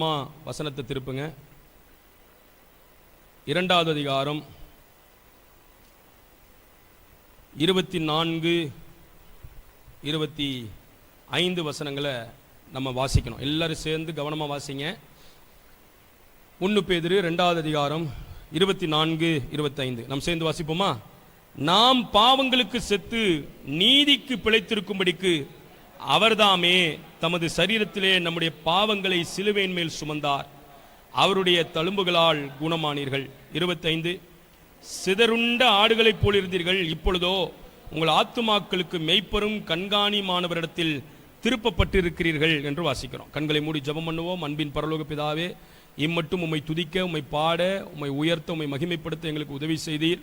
ஆத்மா வசனத்தை திருப்புங்க. 2வது அதிகாரம் 24, 25 வசனங்களை நம்ம வாசிக்கணும். எல்லாரும் சேர்ந்து கவனமாக வாசிங்க. 1 பேதுரு 2வது அதிகாரம் 24, 25 நம்ம சேர்ந்து வாசிப்போமா? நாம் பாவங்களுக்கு செத்து நீதிக்கு பிழைத்திருக்கும்படிக்கு அவர்தாமே தமது சரீரத்திலே நம்முடைய பாவங்களை சிலுவையின் மேல் சுமந்தார், அவருடைய தழும்புகளால் குணமானீர்கள். 25 சிதறுண்ட ஆடுகளைப் போல் இருந்தீர்கள், இப்பொழுதோ உங்கள் ஆத்துமாக்களுக்கு மெய்ப்பெரும் கண்காணிமானவரிடத்தில் திருப்பப்பட்டிருக்கிறீர்கள் என்று வாசிக்கிறோம். கண்களை மூடி ஜெபம் பண்ணுவோம். அன்பின் பரலோக பிதாவே, இம்மட்டும் உம்மை துதிக்க, உம்மை பாட, உம்மை உயர்த்த, உம்மை மகிமைப்படுத்த எங்களுக்கு உதவி செய்தீர்.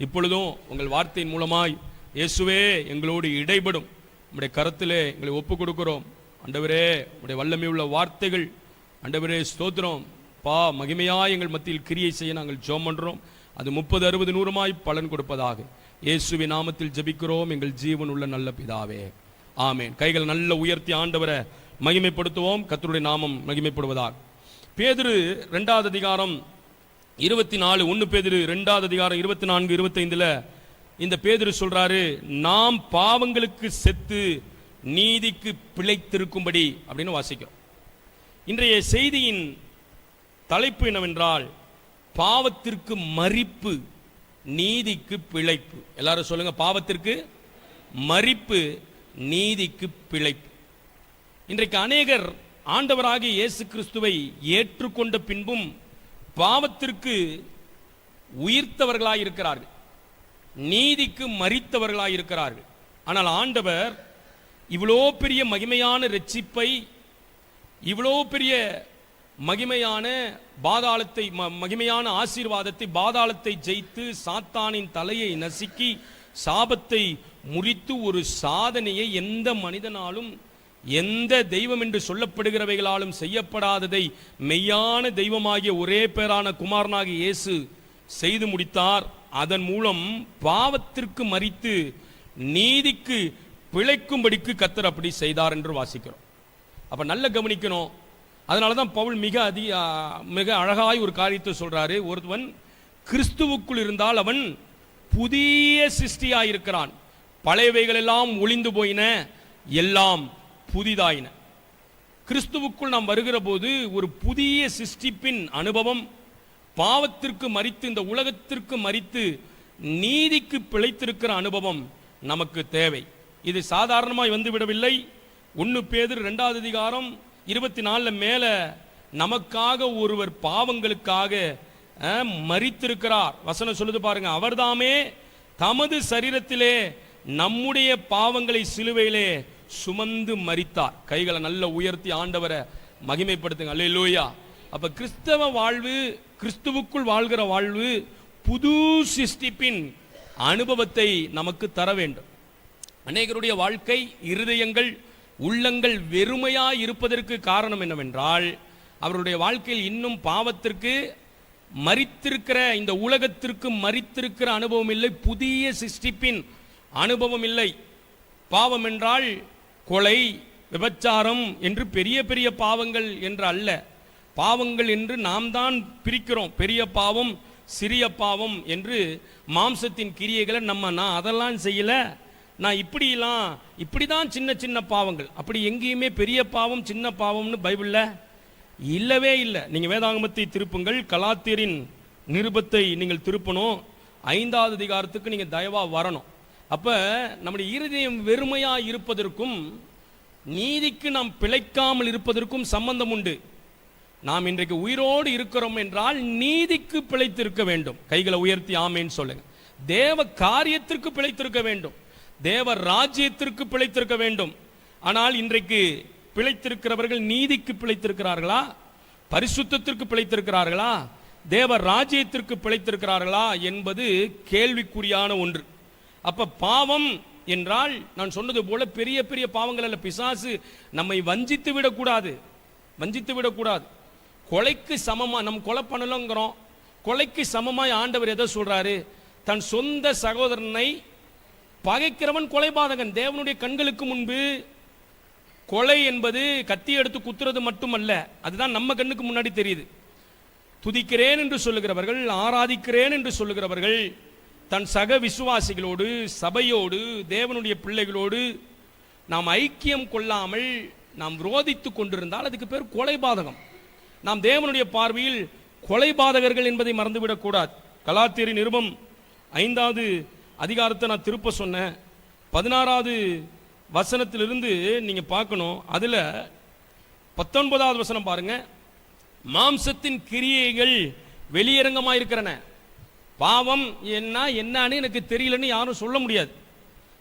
இப்பொழுதும் உங்கள் வார்த்தையின் மூலமாய் இயேசுவே எங்களோடு இடைபடும் உம்முடைய கரத்திலே எங்களை ஒப்பு கொடுக்கிறோம். ஆண்டவரே, உம்முடைய வல்லமை உள்ள வார்த்தைகள் ஆண்டவரே ஸ்தோத்திரம் மகிமையாய் எங்கள் மத்தியில் கிரியை செய்ய நாங்கள் ஜெபம் பண்றோம். அது 30, 60, 100 பலன் கொடுப்பதாக இயேசுவின் நாமத்தில் ஜெபிக்கிறோம் எங்கள் ஜீவன் உள்ள நல்ல பிதாவே, ஆமென். கைகள் நல்ல உயர்த்தி ஆண்டவரை மகிமைப்படுத்துவோம். கர்த்தருடைய நாமம் மகிமைப்படுவதாக. பேதுரு 2வது அதிகாரம் 24, 1 பேதுரு 2வது அதிகாரம் 24, 25 இந்த பேதுரு சொல்றாரு, நாம் பாவங்களுக்கு செத்து நீதிக்கு பிழைத்திருக்கும்படி அப்படின்னு வாசிக்கிறோம். இன்றைய செய்தியின் தலைப்பு என்னவென்றால் பாவத்திற்கு மரிப்பு, நீதிக்கு பிழைப்பு. எல்லாரும் சொல்லுங்க, பாவத்திற்கு மரிப்பு, நீதிக்கு பிழைப்பு. இன்றைக்கு அநேகர் ஆண்டவராகிய இயேசு கிறிஸ்துவை ஏற்றுக்கொண்ட பின்பும் பாவத்திற்கு உயிர்த்தவர்களாய் இருக்கிறார்கள், நீதிக்கு மரித்தவர்களாய் இருக்கிறார்கள். ஆனால் ஆண்டவர் இவ்வளோ பெரிய மகிமையான இரட்சிப்பை, இவ்வளோ பெரிய மகிமையான பாதாளத்தை, மகிமையான ஆசீர்வாதத்தை, பாதாளத்தை ஜெயித்து சாத்தானின் தலையை நசுக்கி சாபத்தை முறித்து ஒரு சாதனையை எந்த மனிதனாலும் எந்த தெய்வம் என்று சொல்லப்படுகிறவைகளாலும் செய்யப்படாததை மெய்யான தெய்வமாகிய ஒரே பேரான குமாரனாகிய இயேசு செய்து முடித்தார். அதன் மூலம் பாவத்திற்கு மரித்து நீதிக்கு பிழைக்கும்படிக்கு கர்த்தர் அப்படி செய்தார் என்று வாசிக்கிறோம். அப்ப நல்ல கவனிக்கணும். அதனாலதான் பவுல் மிக அழகாய் ஒரு காரியத்தை சொல்றாரு. ஒருவன் கிறிஸ்துவுக்குள் இருந்தால் அவன் புதிய சிருஷ்டியாயிருக்கிறான், பழையவைகள் எல்லாம் ஒளிந்து போயின, எல்லாம் புதிதாயின. கிறிஸ்துவுக்குள் நாம் வருகிற போது ஒரு புதிய சிருஷ்டிப்பின் அனுபவம், பாவத்திற்கு மரித்து இந்த உலகத்திற்கு மரித்து நீதிக்கு பிழைத்திருக்கிற அனுபவம் நமக்கு தேவை. இது சாதாரணமாய் வந்துவிடவில்லை. 1 பேதுரு 2வது அதிகாரம் 24 மேல நமக்காக ஒருவர் பாவங்களுக்காக மரித்திருக்கிறார். வசனம் சொல்லுது பாருங்க, அவர்தாமே தமது சரீரத்திலே நம்முடைய பாவங்களை சிலுவையிலே சுமந்து மரித்தார். கைகளை நல்ல உயர்த்தி ஆண்டவரை மகிமைப்படுத்துங்க. அல்லேலூயா. அப்ப கிறிஸ்தவ வாழ்வு, கிறிஸ்துவுக்குள் வாழ்கிற வாழ்வு புது சிருஷ்டிப்பின் அனுபவத்தை நமக்கு தர வேண்டும். அநேகருடைய வாழ்க்கை, இருதயங்கள், உள்ளங்கள் வெறுமையாய் இருப்பதற்கு காரணம் என்னவென்றால் அவருடைய வாழ்க்கையில் இன்னும் பாவத்திற்கு மரித்திருக்கிற, இந்த உலகத்திற்கு மரித்திருக்கிற அனுபவம் இல்லை, புதிய சிருஷ்டிப்பின் அனுபவம் இல்லை. பாவம் என்றால் கொலை, விபச்சாரம் என்று பெரிய பெரிய பாவங்கள் என்று அல்ல. பாவங்கள் என்று நாம் தான் பிரிக்கிறோம். பெரிய பாவம், சிறிய பாவம் என்று மாம்சத்தின் கிரியைகளை நான் அதெல்லாம் செய்யல, நான் இப்படிதான் சின்ன சின்ன பாவங்கள். அப்படி எங்கேயுமே பெரிய பாவம் சின்ன பாவம்னு பைபிள்ல இல்லவே இல்லை. நீங்க வேதாகமத்தை திருப்புங்கள், கலாத்தியரின் நிருபத்தை நீங்கள் திருப்பணும், 5வது அதிகாரத்துக்கு நீங்க தயவா வரணும். அப்ப நம்முடைய இருதயம் வெறுமையா இருப்பதற்கும் நீதிக்கு நாம் பிழைக்காமல் இருப்பதற்கும் சம்பந்தம் உண்டு. நாம் இன்றைக்கு உயிரோடு இருக்கிறோம் என்றால் நீதிக்கு பிழைத்திருக்க வேண்டும். கைகளை உயர்த்தி ஆமேன்னு சொல்லுங்க. தேவ காரியத்திற்கு பிழைத்திருக்க வேண்டும், தேவ ராஜ்யத்திற்கு பிழைத்திருக்க வேண்டும். ஆனால் இன்றைக்கு பிழைத்திருக்கிறவர்கள் நீதிக்கு பிழைத்திருக்கிறார்களா, பரிசுத்தத்திற்கு பிழைத்திருக்கிறார்களா, தேவ ராஜ்யத்திற்கு பிழைத்திருக்கிறார்களா என்பது கேள்விக்குறியான ஒன்று. அப்ப பாவம் என்றால் நான் சொன்னது போல பெரிய பெரிய பாவங்கள் அல்ல. பிசாசு நம்மை வஞ்சித்து விடக்கூடாது, வஞ்சித்து விடக்கூடாது. கொலைக்கு சமமா நம்ம கொலை பண்ணலங்கிறோம், கொலைக்கு சமமாய் ஆண்டவர் எதை சொல்றாரு? தன் சொந்த சகோதரனை பகைக்கிறவன் கொலைபாதகன். தேவனுடைய கண்களுக்கு முன்பு கொலை என்பது கத்தி எடுத்து குத்துறது மட்டுமல்ல, அதுதான் நம்ம கண்ணுக்கு முன்னாடி தெரியுது. துதிக்கிறேன் என்று சொல்லுகிறவர்கள், ஆராதிக்கிறேன் என்று சொல்லுகிறவர்கள் தன் சக விசுவாசிகளோடு, சபையோடு, தேவனுடைய பிள்ளைகளோடு நாம் ஐக்கியம் கொள்ளாமல் நாம் விரோதித்து கொண்டிருந்தால் அதுக்கு பேர் கொலைபாதகம். நாம் தேவனுடைய பார்வையில் கொலைபாதகர்கள் என்பதை மறந்துவிடக்கூடாது. கலாத்தியரின் நிருபம் 5வது அதிகாரத்தை நான் திருப்ப சொன்னேன். 16வது வசனத்திலிருந்து நீங்க பார்க்கணும். அதுல 19வது வசனம் பாருங்க. மாம்சத்தின் கிரியைகள் வெளியரங்கமாயிருக்கிறன. பாவம் என்னன்னு எனக்கு தெரியலன்னு யாரும் சொல்ல முடியாது.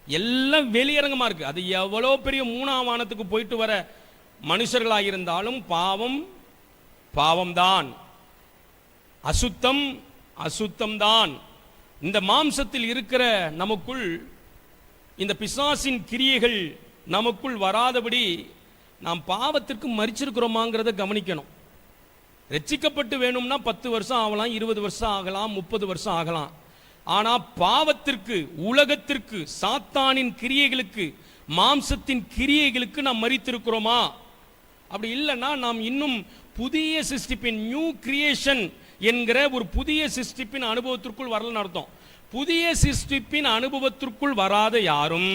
எல்லாம் வெளியரங்கமா இருக்கு. அது எவ்வளோ பெரிய 3ஆம் வானத்துக்கு போயிட்டு வர மனுஷர்களாயிருந்தாலும் பாவம் பாவம்தான், அசுத்தம் அசுத்தம்தான். இந்த மாம்சத்தில் இருக்கிற நமக்குள் இந்த பிசாசின் கிரியைகள் நமக்குள் வராதபடி நாம் பாவத்திற்கு மரிச்சிருக்கிறோமாங்கிறத கவனிக்கணும். ரட்சிக்கப்பட்டு வேணும்னா 10 வருஷம் ஆகலாம், 20 வருஷம் ஆகலாம், 30 வருஷம் ஆகலாம். ஆனா பாவத்திற்கு, உலகத்திற்கு, சாத்தானின் கிரியைகளுக்கு, மாம்சத்தின் கிரியைகளுக்கு நாம் மரித்திருக்கிறோமா? அப்படி இல்லைன்னா நாம் இன்னும் புதிய சிருஷ்டிப்பின், நியூ கிரியேஷன் என்கிற ஒரு புதிய சிருஷ்டிப்பின் அனுபவத்திற்குள் வரலன்னு அர்த்தம். புதிய சிருஷ்டிப்பின் அனுபவத்திற்குள் வராத யாரும்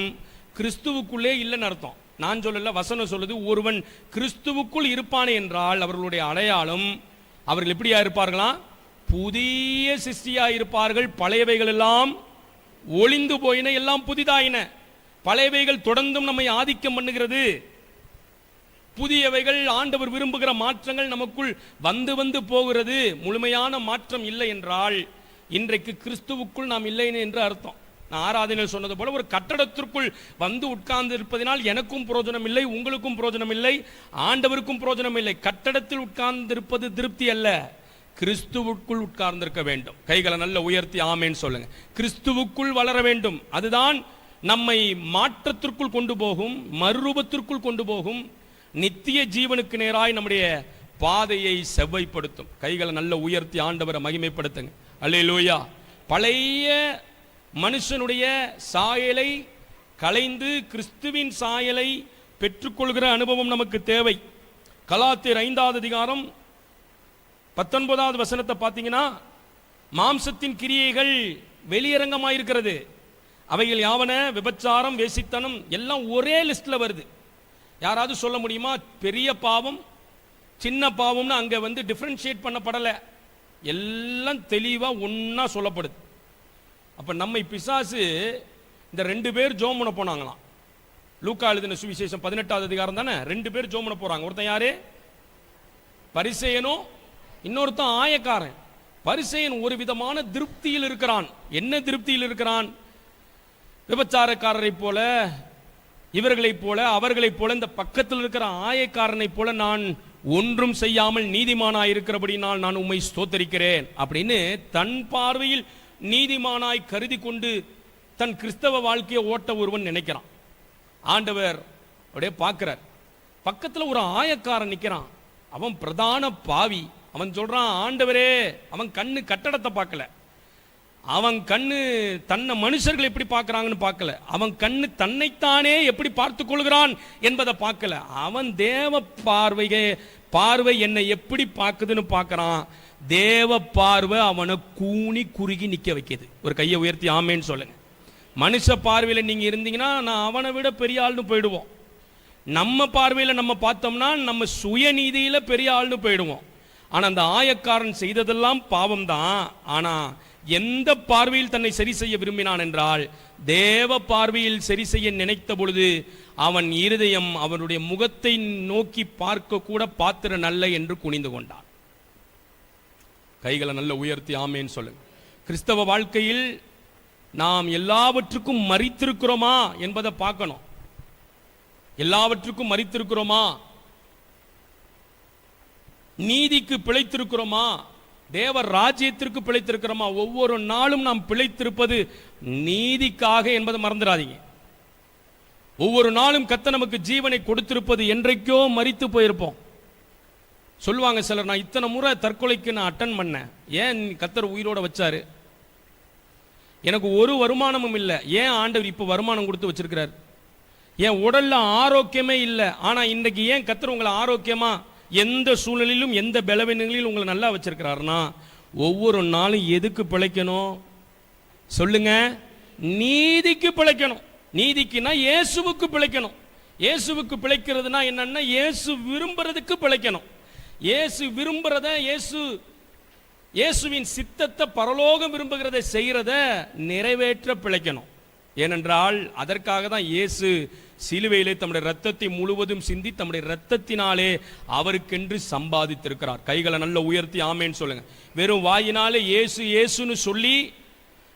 கிறிஸ்துவுக்குள்ளே இல்லைன்னு அர்த்தம். நான் சொல்லல, வசனம் சொல்லுது. ஒருவன் கிறிஸ்துவுக்குள் இருப்பானே என்றால் அவர்களுடைய அடையாளம், அவர்கள் எப்படியா இருப்பார்களா? புதிய சிருஷ்டியா இருப்பார்கள். பழையவைகள் எல்லாம் ஒளிந்து போயின, எல்லாம் புதிதாயின. பழையவைகள் தொடர்ந்தும் நம்மை ஆதிக்கம் பண்ணுகிறது. புதியவைகள், ஆண்டவர் விரும்புகிற மாற்றங்கள் நமக்குள் வந்து வந்து போகிறது. முழுமையான மாற்றம் இல்லை என்றால் இன்றைக்கு கிறிஸ்துவுக்குள் நாம் இல்லை என்று அர்த்தம். நான் ஆராதனையில் சொன்னது போல ஒரு கட்டடத்திற்குள் வந்து உட்கார்ந்து இருப்பதனால் எனக்கும் பிரயோஜனம் இல்லை, உங்களுக்கும் பிரயோஜனம் இல்லை, ஆண்டவருக்கும் பிரயோஜனம் இல்லை. கட்டடத்தில் உட்கார்ந்து இருப்பது திருப்தி அல்ல, கிறிஸ்துவுக்குள் உட்கார்ந்திருக்க வேண்டும். கைகளை நல்ல உயர்த்தி ஆமேன்னு சொல்லுங்க. கிறிஸ்துவுக்குள் வளர வேண்டும். அதுதான் நம்மை மாற்றத்திற்குள் கொண்டு போகும், மறுரூபத்திற்குள் கொண்டு போகும், நித்திய ஜீவனுக்கு நேராய் நம்முடைய பாதையை செவ்வைப்படுத்தும். கைகளை நல்ல உயர்த்தி ஆண்டவரை மகிமைப்படுத்துங்க. அல்லேலூயா. பழைய மனுஷனுடைய சாயலை களைந்து கிறிஸ்துவின் சாயலை பெற்றுக்கொள்கிற அனுபவம் நமக்கு தேவை. கலாத்தியர் 5வது அதிகாரம் 19வது வசனத்தை பார்த்தீங்கன்னா, மாம்சத்தின் கிரியைகள் வெளியரங்கமாயிருக்கிறது. அவைகள் யாவன? விபச்சாரம், வேசித்தனம், எல்லாம் ஒரே லிஸ்ட்ல வருது. யாராவது சொல்ல முடியுமா பெரிய பாவம் சின்ன பாவம்னு அங்க டிஃபரன்ஷியேட் பண்ணப்படலை, எல்லாம் தெளிவா ஒன்னா சொல்லப்படுது. அப்ப நம்மை பிசாசு இந்த 2 பேர் ஜெபம் பண்ண போனாங்களாம். லூக்கா எழுதின சுவிசேஷம் 18வது அதிகாரம் தானே. 2 பேர் ஜெபம் பண்ண போறாங்க. ஒருத்தன் யாரு? பரிசேயனும், இன்னொருத்தன் ஆயக்காரன். பரிசேயன் ஒரு விதமான திருப்தியில் இருக்கிறான். என்ன திருப்தியில் இருக்கிறான்? விபச்சாரக்காரரை போல, இவர்களைப் போல, அவர்களைப் போல, இந்த பக்கத்தில் இருக்கிற ஆயக்காரனை போல நான் ஒன்றும் செய்யாமல் நீதிமானாய் இருக்கிறபடினால் நான் உம்மை ஸ்தோத்தரிக்கிறேன் அப்படின்னு தன் பார்வையில் நீதிமானாய் கருதி கொண்டு தன் கிறிஸ்தவ வாழ்க்கையை ஓட்ட ஒருவன் நினைக்கிறான். ஆண்டவர் அப்படியே பார்க்கிறார். பக்கத்தில் ஒரு ஆயக்காரன் நிற்கிறான். அவன் பிரதான பாவி. அவன் சொல்றான், ஆண்டவரே, அவன் கண்ணு கட்டடத்தை பார்க்கல, அவன் கண்ணு தன்னை மனுஷர்கள் எப்படி பார்க்கறாங்கன்னு பார்க்கல, அவன் கண்ணு தன்னைத்தானே எப்படி பார்த்து கொள்கிறான் என்பதை பார்க்கல. அவன் தேவ பார்வை என்னை எப்படி பார்க்குதுன்னு பார்க்கறான். தேவ பார்வை அவனை கூனி குறுகி நிக்க வைக்குது. ஒரு கையை உயர்த்தி ஆமேன்னு சொல்லுங்க. மனுஷ பார்வையில் நீங்க இருந்தீங்கன்னா நான் அவனை விட பெரிய ஆள்னு போயிடுவோம். நம்ம பார்வையில் நம்ம பார்த்தோம்னா நம்ம சுயநீதியில பெரிய ஆள்னு போயிடுவோம். ஆனா அந்த ஆயக்காரன் செய்ததெல்லாம் பாவம் தான். ஆனா எந்த பார்வையில் தன்னை சரி செய்ய விரும்பினான் என்றால் தேவ பார்வையில் சரி செய்ய நினைத்த பொழுது அவன் இருதயம் அவனுடைய முகத்தை நோக்கி பார்க்க கூட பாத்திர நல்ல என்று குனிந்து கொண்டான். கைகளை நல்ல உயர்த்தி ஆமேன்னு சொல்லுங்க. கிறிஸ்தவ வாழ்க்கையில் நாம் எல்லாவற்றுக்கும் மரித்திருக்கிறோமா என்பதை பார்க்கணும். எல்லாவற்றுக்கும் மரித்திருக்கிறோமா? நீதிக்கு பிழைத்திருக்கிறோமா? தேவ ராஜ்யத்திற்கு பிழைத்திருக்கிறோமா? ஒவ்வொரு நாளும் நாம் பிழைத்திருப்பது நீதிக்காக என்பதை மறந்துடாதீங்க. ஒவ்வொரு நாளும் கர்த்தர் நமக்கு ஜீவனை கொடுத்திருப்பது என்றைக்கோ மரித்து போயிருப்போம். சொல்லுவாங்க சிலர், நான் இத்தனை முறை தற்கொலைக்கு நான் அட்டன் பண்ணேன், ஏன் கர்த்தர் உயிரோட வச்சாரு? எனக்கு ஒரு வருமானமும் இல்லை, ஏன் ஆண்டவர் இப்போ வருமானம் கொடுத்து வச்சிருக்கிறார்? என் உடல்ல ஆரோக்கியமே இல்லை. ஆனா இன்றைக்கு ஏன் கர்த்தர் உங்களை ஆரோக்கியமா எந்த சூழ்நிலையிலும் எந்த பலவீனங்களிலும் உங்களை நல்லா வச்சிருக்கிறாருன்னா, ஒவ்வொரு நாளும் எதுக்கு பிழைக்கணும் சொல்லுங்க? நீதிக்கு பிழைக்கணும். நீதிக்குன்னா இயேசுவுக்கு பிழைக்கணும். இயேசுவுக்கு பிழைக்கிறதுனா என்னன்னா, இயேசு விரும்புறதுக்கு பிழைக்கணும். இயேசு விரும்புறத, இயேசுவின் சித்தத்தை, பரலோகம் விரும்புகிறதை செய்யறத நிறைவேற்ற பிழைக்கணும். ஏனென்றால் அதற்காக தான் இயேசு சிலுவையிலே தம்முடைய இரத்தத்தை முழுவதும் சிந்தி தம்முடைய இரத்தத்தினாலே அவருக்கென்று சம்பாதித்திருக்கிறார். கைகளை நல்ல உயர்த்தி ஆமேன்னு சொல்லுங்க. வெறும் வாயினாலே இயேசு இயேசுன்னு சொல்லி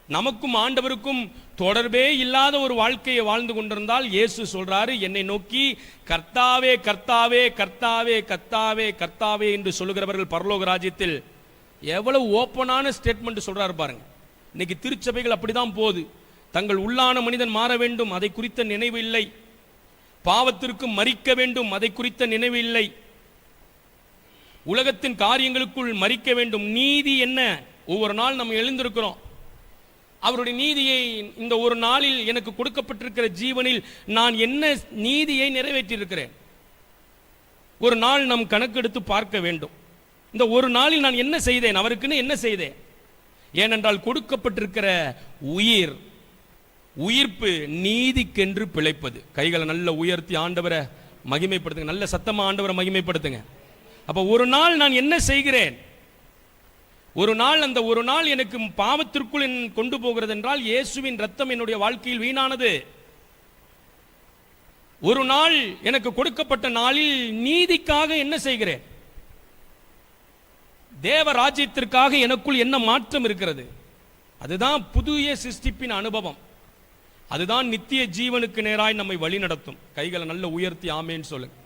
நமக்கும் ஆண்டவருக்கும் தொடர்பே இல்லாத ஒரு வாழ்க்கையை வாழ்ந்து கொண்டிருந்தால், இயேசு சொல்றாரு, என்னை நோக்கி கர்த்தாவே கர்த்தாவே கர்த்தாவே கர்த்தாவே கர்த்தாவே என்று சொல்லுகிறவர்கள் பரலோக ராஜ்யத்தில். எவ்வளவு ஓப்பனான ஸ்டேட்மெண்ட் சொல்றாரு பாருங்க. இன்னைக்கு திருச்சபைகள் அப்படிதான் போகுது. தங்கள் உள்ளான மனிதன் மாற வேண்டும், அதை குறித்த நினைவு இல்லை. பாவத்திற்கு மரிக்க வேண்டும், அதை குறித்த நினைவு இல்லை. உலகத்தின் காரியங்களுக்குள் மரிக்க வேண்டும். நீதி என்ன? ஒவ்வொரு நாள் நம்ம எழுந்திருக்கிறோம். அவருடைய நீதியை இந்த ஒரு நாளில் எனக்கு கொடுக்கப்பட்டிருக்கிற ஜீவனில் நான் என்ன நீதியை நிறைவேற்றியிருக்கிறேன்? ஒரு நாள் நாம் கணக்கெடுத்து பார்க்க வேண்டும். இந்த ஒரு நாளில் நான் என்ன செய்தேன்? அவருக்குன்னு என்ன செய்தேன்? ஏனென்றால் கொடுக்கப்பட்டிருக்கிற உயிர்ப்பு நீதிக்கென்று பிழைப்பது. கைகளை நல்ல உயர்த்தி ஆண்டவரை மகிமைப்படுத்துங்க. நல்ல சத்தமா ஆண்டவரை மகிமைப்படுத்துங்க. அப்ப ஒரு நாள் நான் என்ன செய்கிறேன்? ஒரு நாள், அந்த ஒரு நாள் எனக்கு பாவத்திற்குள் கொண்டு போகிறது என்றால் இயேசுவின் ரத்தம் என்னுடைய வாழ்க்கையில் வீணானது. ஒரு நாள் எனக்கு கொடுக்கப்பட்ட நாளில் நீதிக்காக என்ன செய்கிறேன்? தேவ ராஜ்யத்திற்காக எனக்குள் என்ன மாற்றம் இருக்கிறது? அதுதான் புதிய சிருஷ்டிப்பின் அனுபவம். அதுதான் நித்திய ஜீவனுக்கு நேராய் நம்மை வழி நடத்தும். கைகளை நல்ல உயர்த்தி ஆமேன்னு சொல்லுங்க.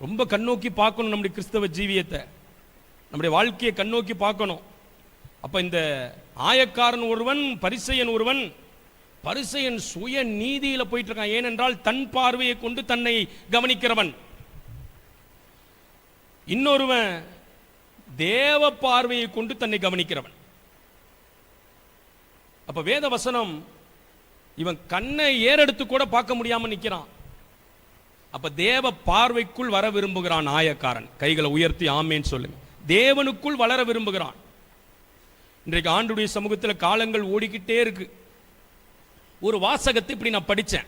ரொம்ப கண்ணோக்கி பார்க்கணும் நம்முடைய கிறிஸ்தவ ஜீவியத்தை, நம்முடைய வாழ்க்கையை கண்ணோக்கி பார்க்கணும். அப்ப இந்த ஆயக்காரன் ஒருவன், பரிசேயன் ஒருவன், பரிசேயன் சுய நீதியில போயிட்டு இருக்கான். ஏனென்றால் தன் பார்வையை கொண்டு தன்னை கவனிக்கிறவன். இன்னொருவன் தேவ பார்வையை கொண்டு தன்னை கவனிக்கிறவன். அப்ப வேத வசனம், இவன் கண்ணை ஏறெடுத்து கூட பார்க்க முடியாம நிக்கிறான். அப்ப தேவ பார்வைக்குள் வர விரும்புகிறான் ஆயக்காரன். கைகளை உயர்த்தி ஆமேன்னு சொல்லுங்க. தேவனுக்குள் வளர விரும்புகிறான். இன்றைக்கு ஆண்டுடைய சமூகத்தில் காலங்கள் ஓடிக்கிட்டே இருக்கு. ஒரு வாசகத்தை இப்படி நான் படிச்சேன்.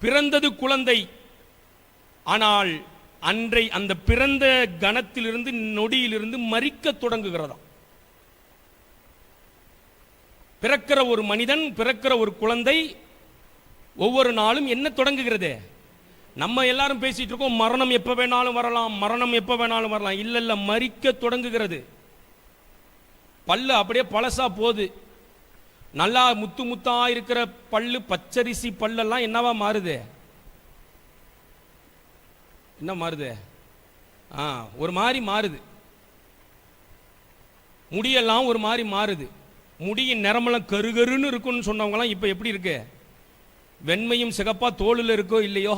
பிறந்தது குழந்தை, ஆனால் அன்றை அந்த பிறந்த கணத்திலிருந்து நொடியிலிருந்து மரிக்க தொடங்குகிறதாம். பிறக்கிற ஒரு மனிதன், பிறக்கிற ஒரு குழந்தை ஒவ்வொரு நாளும் என்ன தொடங்குகிறது? நம்ம எல்லாரும் பேசிட்டு இருக்கோம், மரணம் எப்ப வேணாலும் வரலாம், மரணம் எப்ப வேணாலும் வரலாம். இல்ல இல்ல, மரிக்க தொடங்குகிறது. பல்லு அப்படியே பழசா போகுது. நல்லா முத்து முத்தா இருக்கிற பல்லு, பச்சரிசி பல்லெல்லாம் என்னவா மாறுது? என்ன மாறுது? ஒரு மாதிரி மாறுது. முடியெல்லாம் ஒரு மாதிரி மாறுது. முடியின் நிறமெல்லாம் கருகருன்னு இருக்குன்னு சொன்னவங்கலாம் இப்ப எப்படி இருக்கு? வெண்மையும் சிகப்பா தோளில் இருக்கோ இல்லையோ,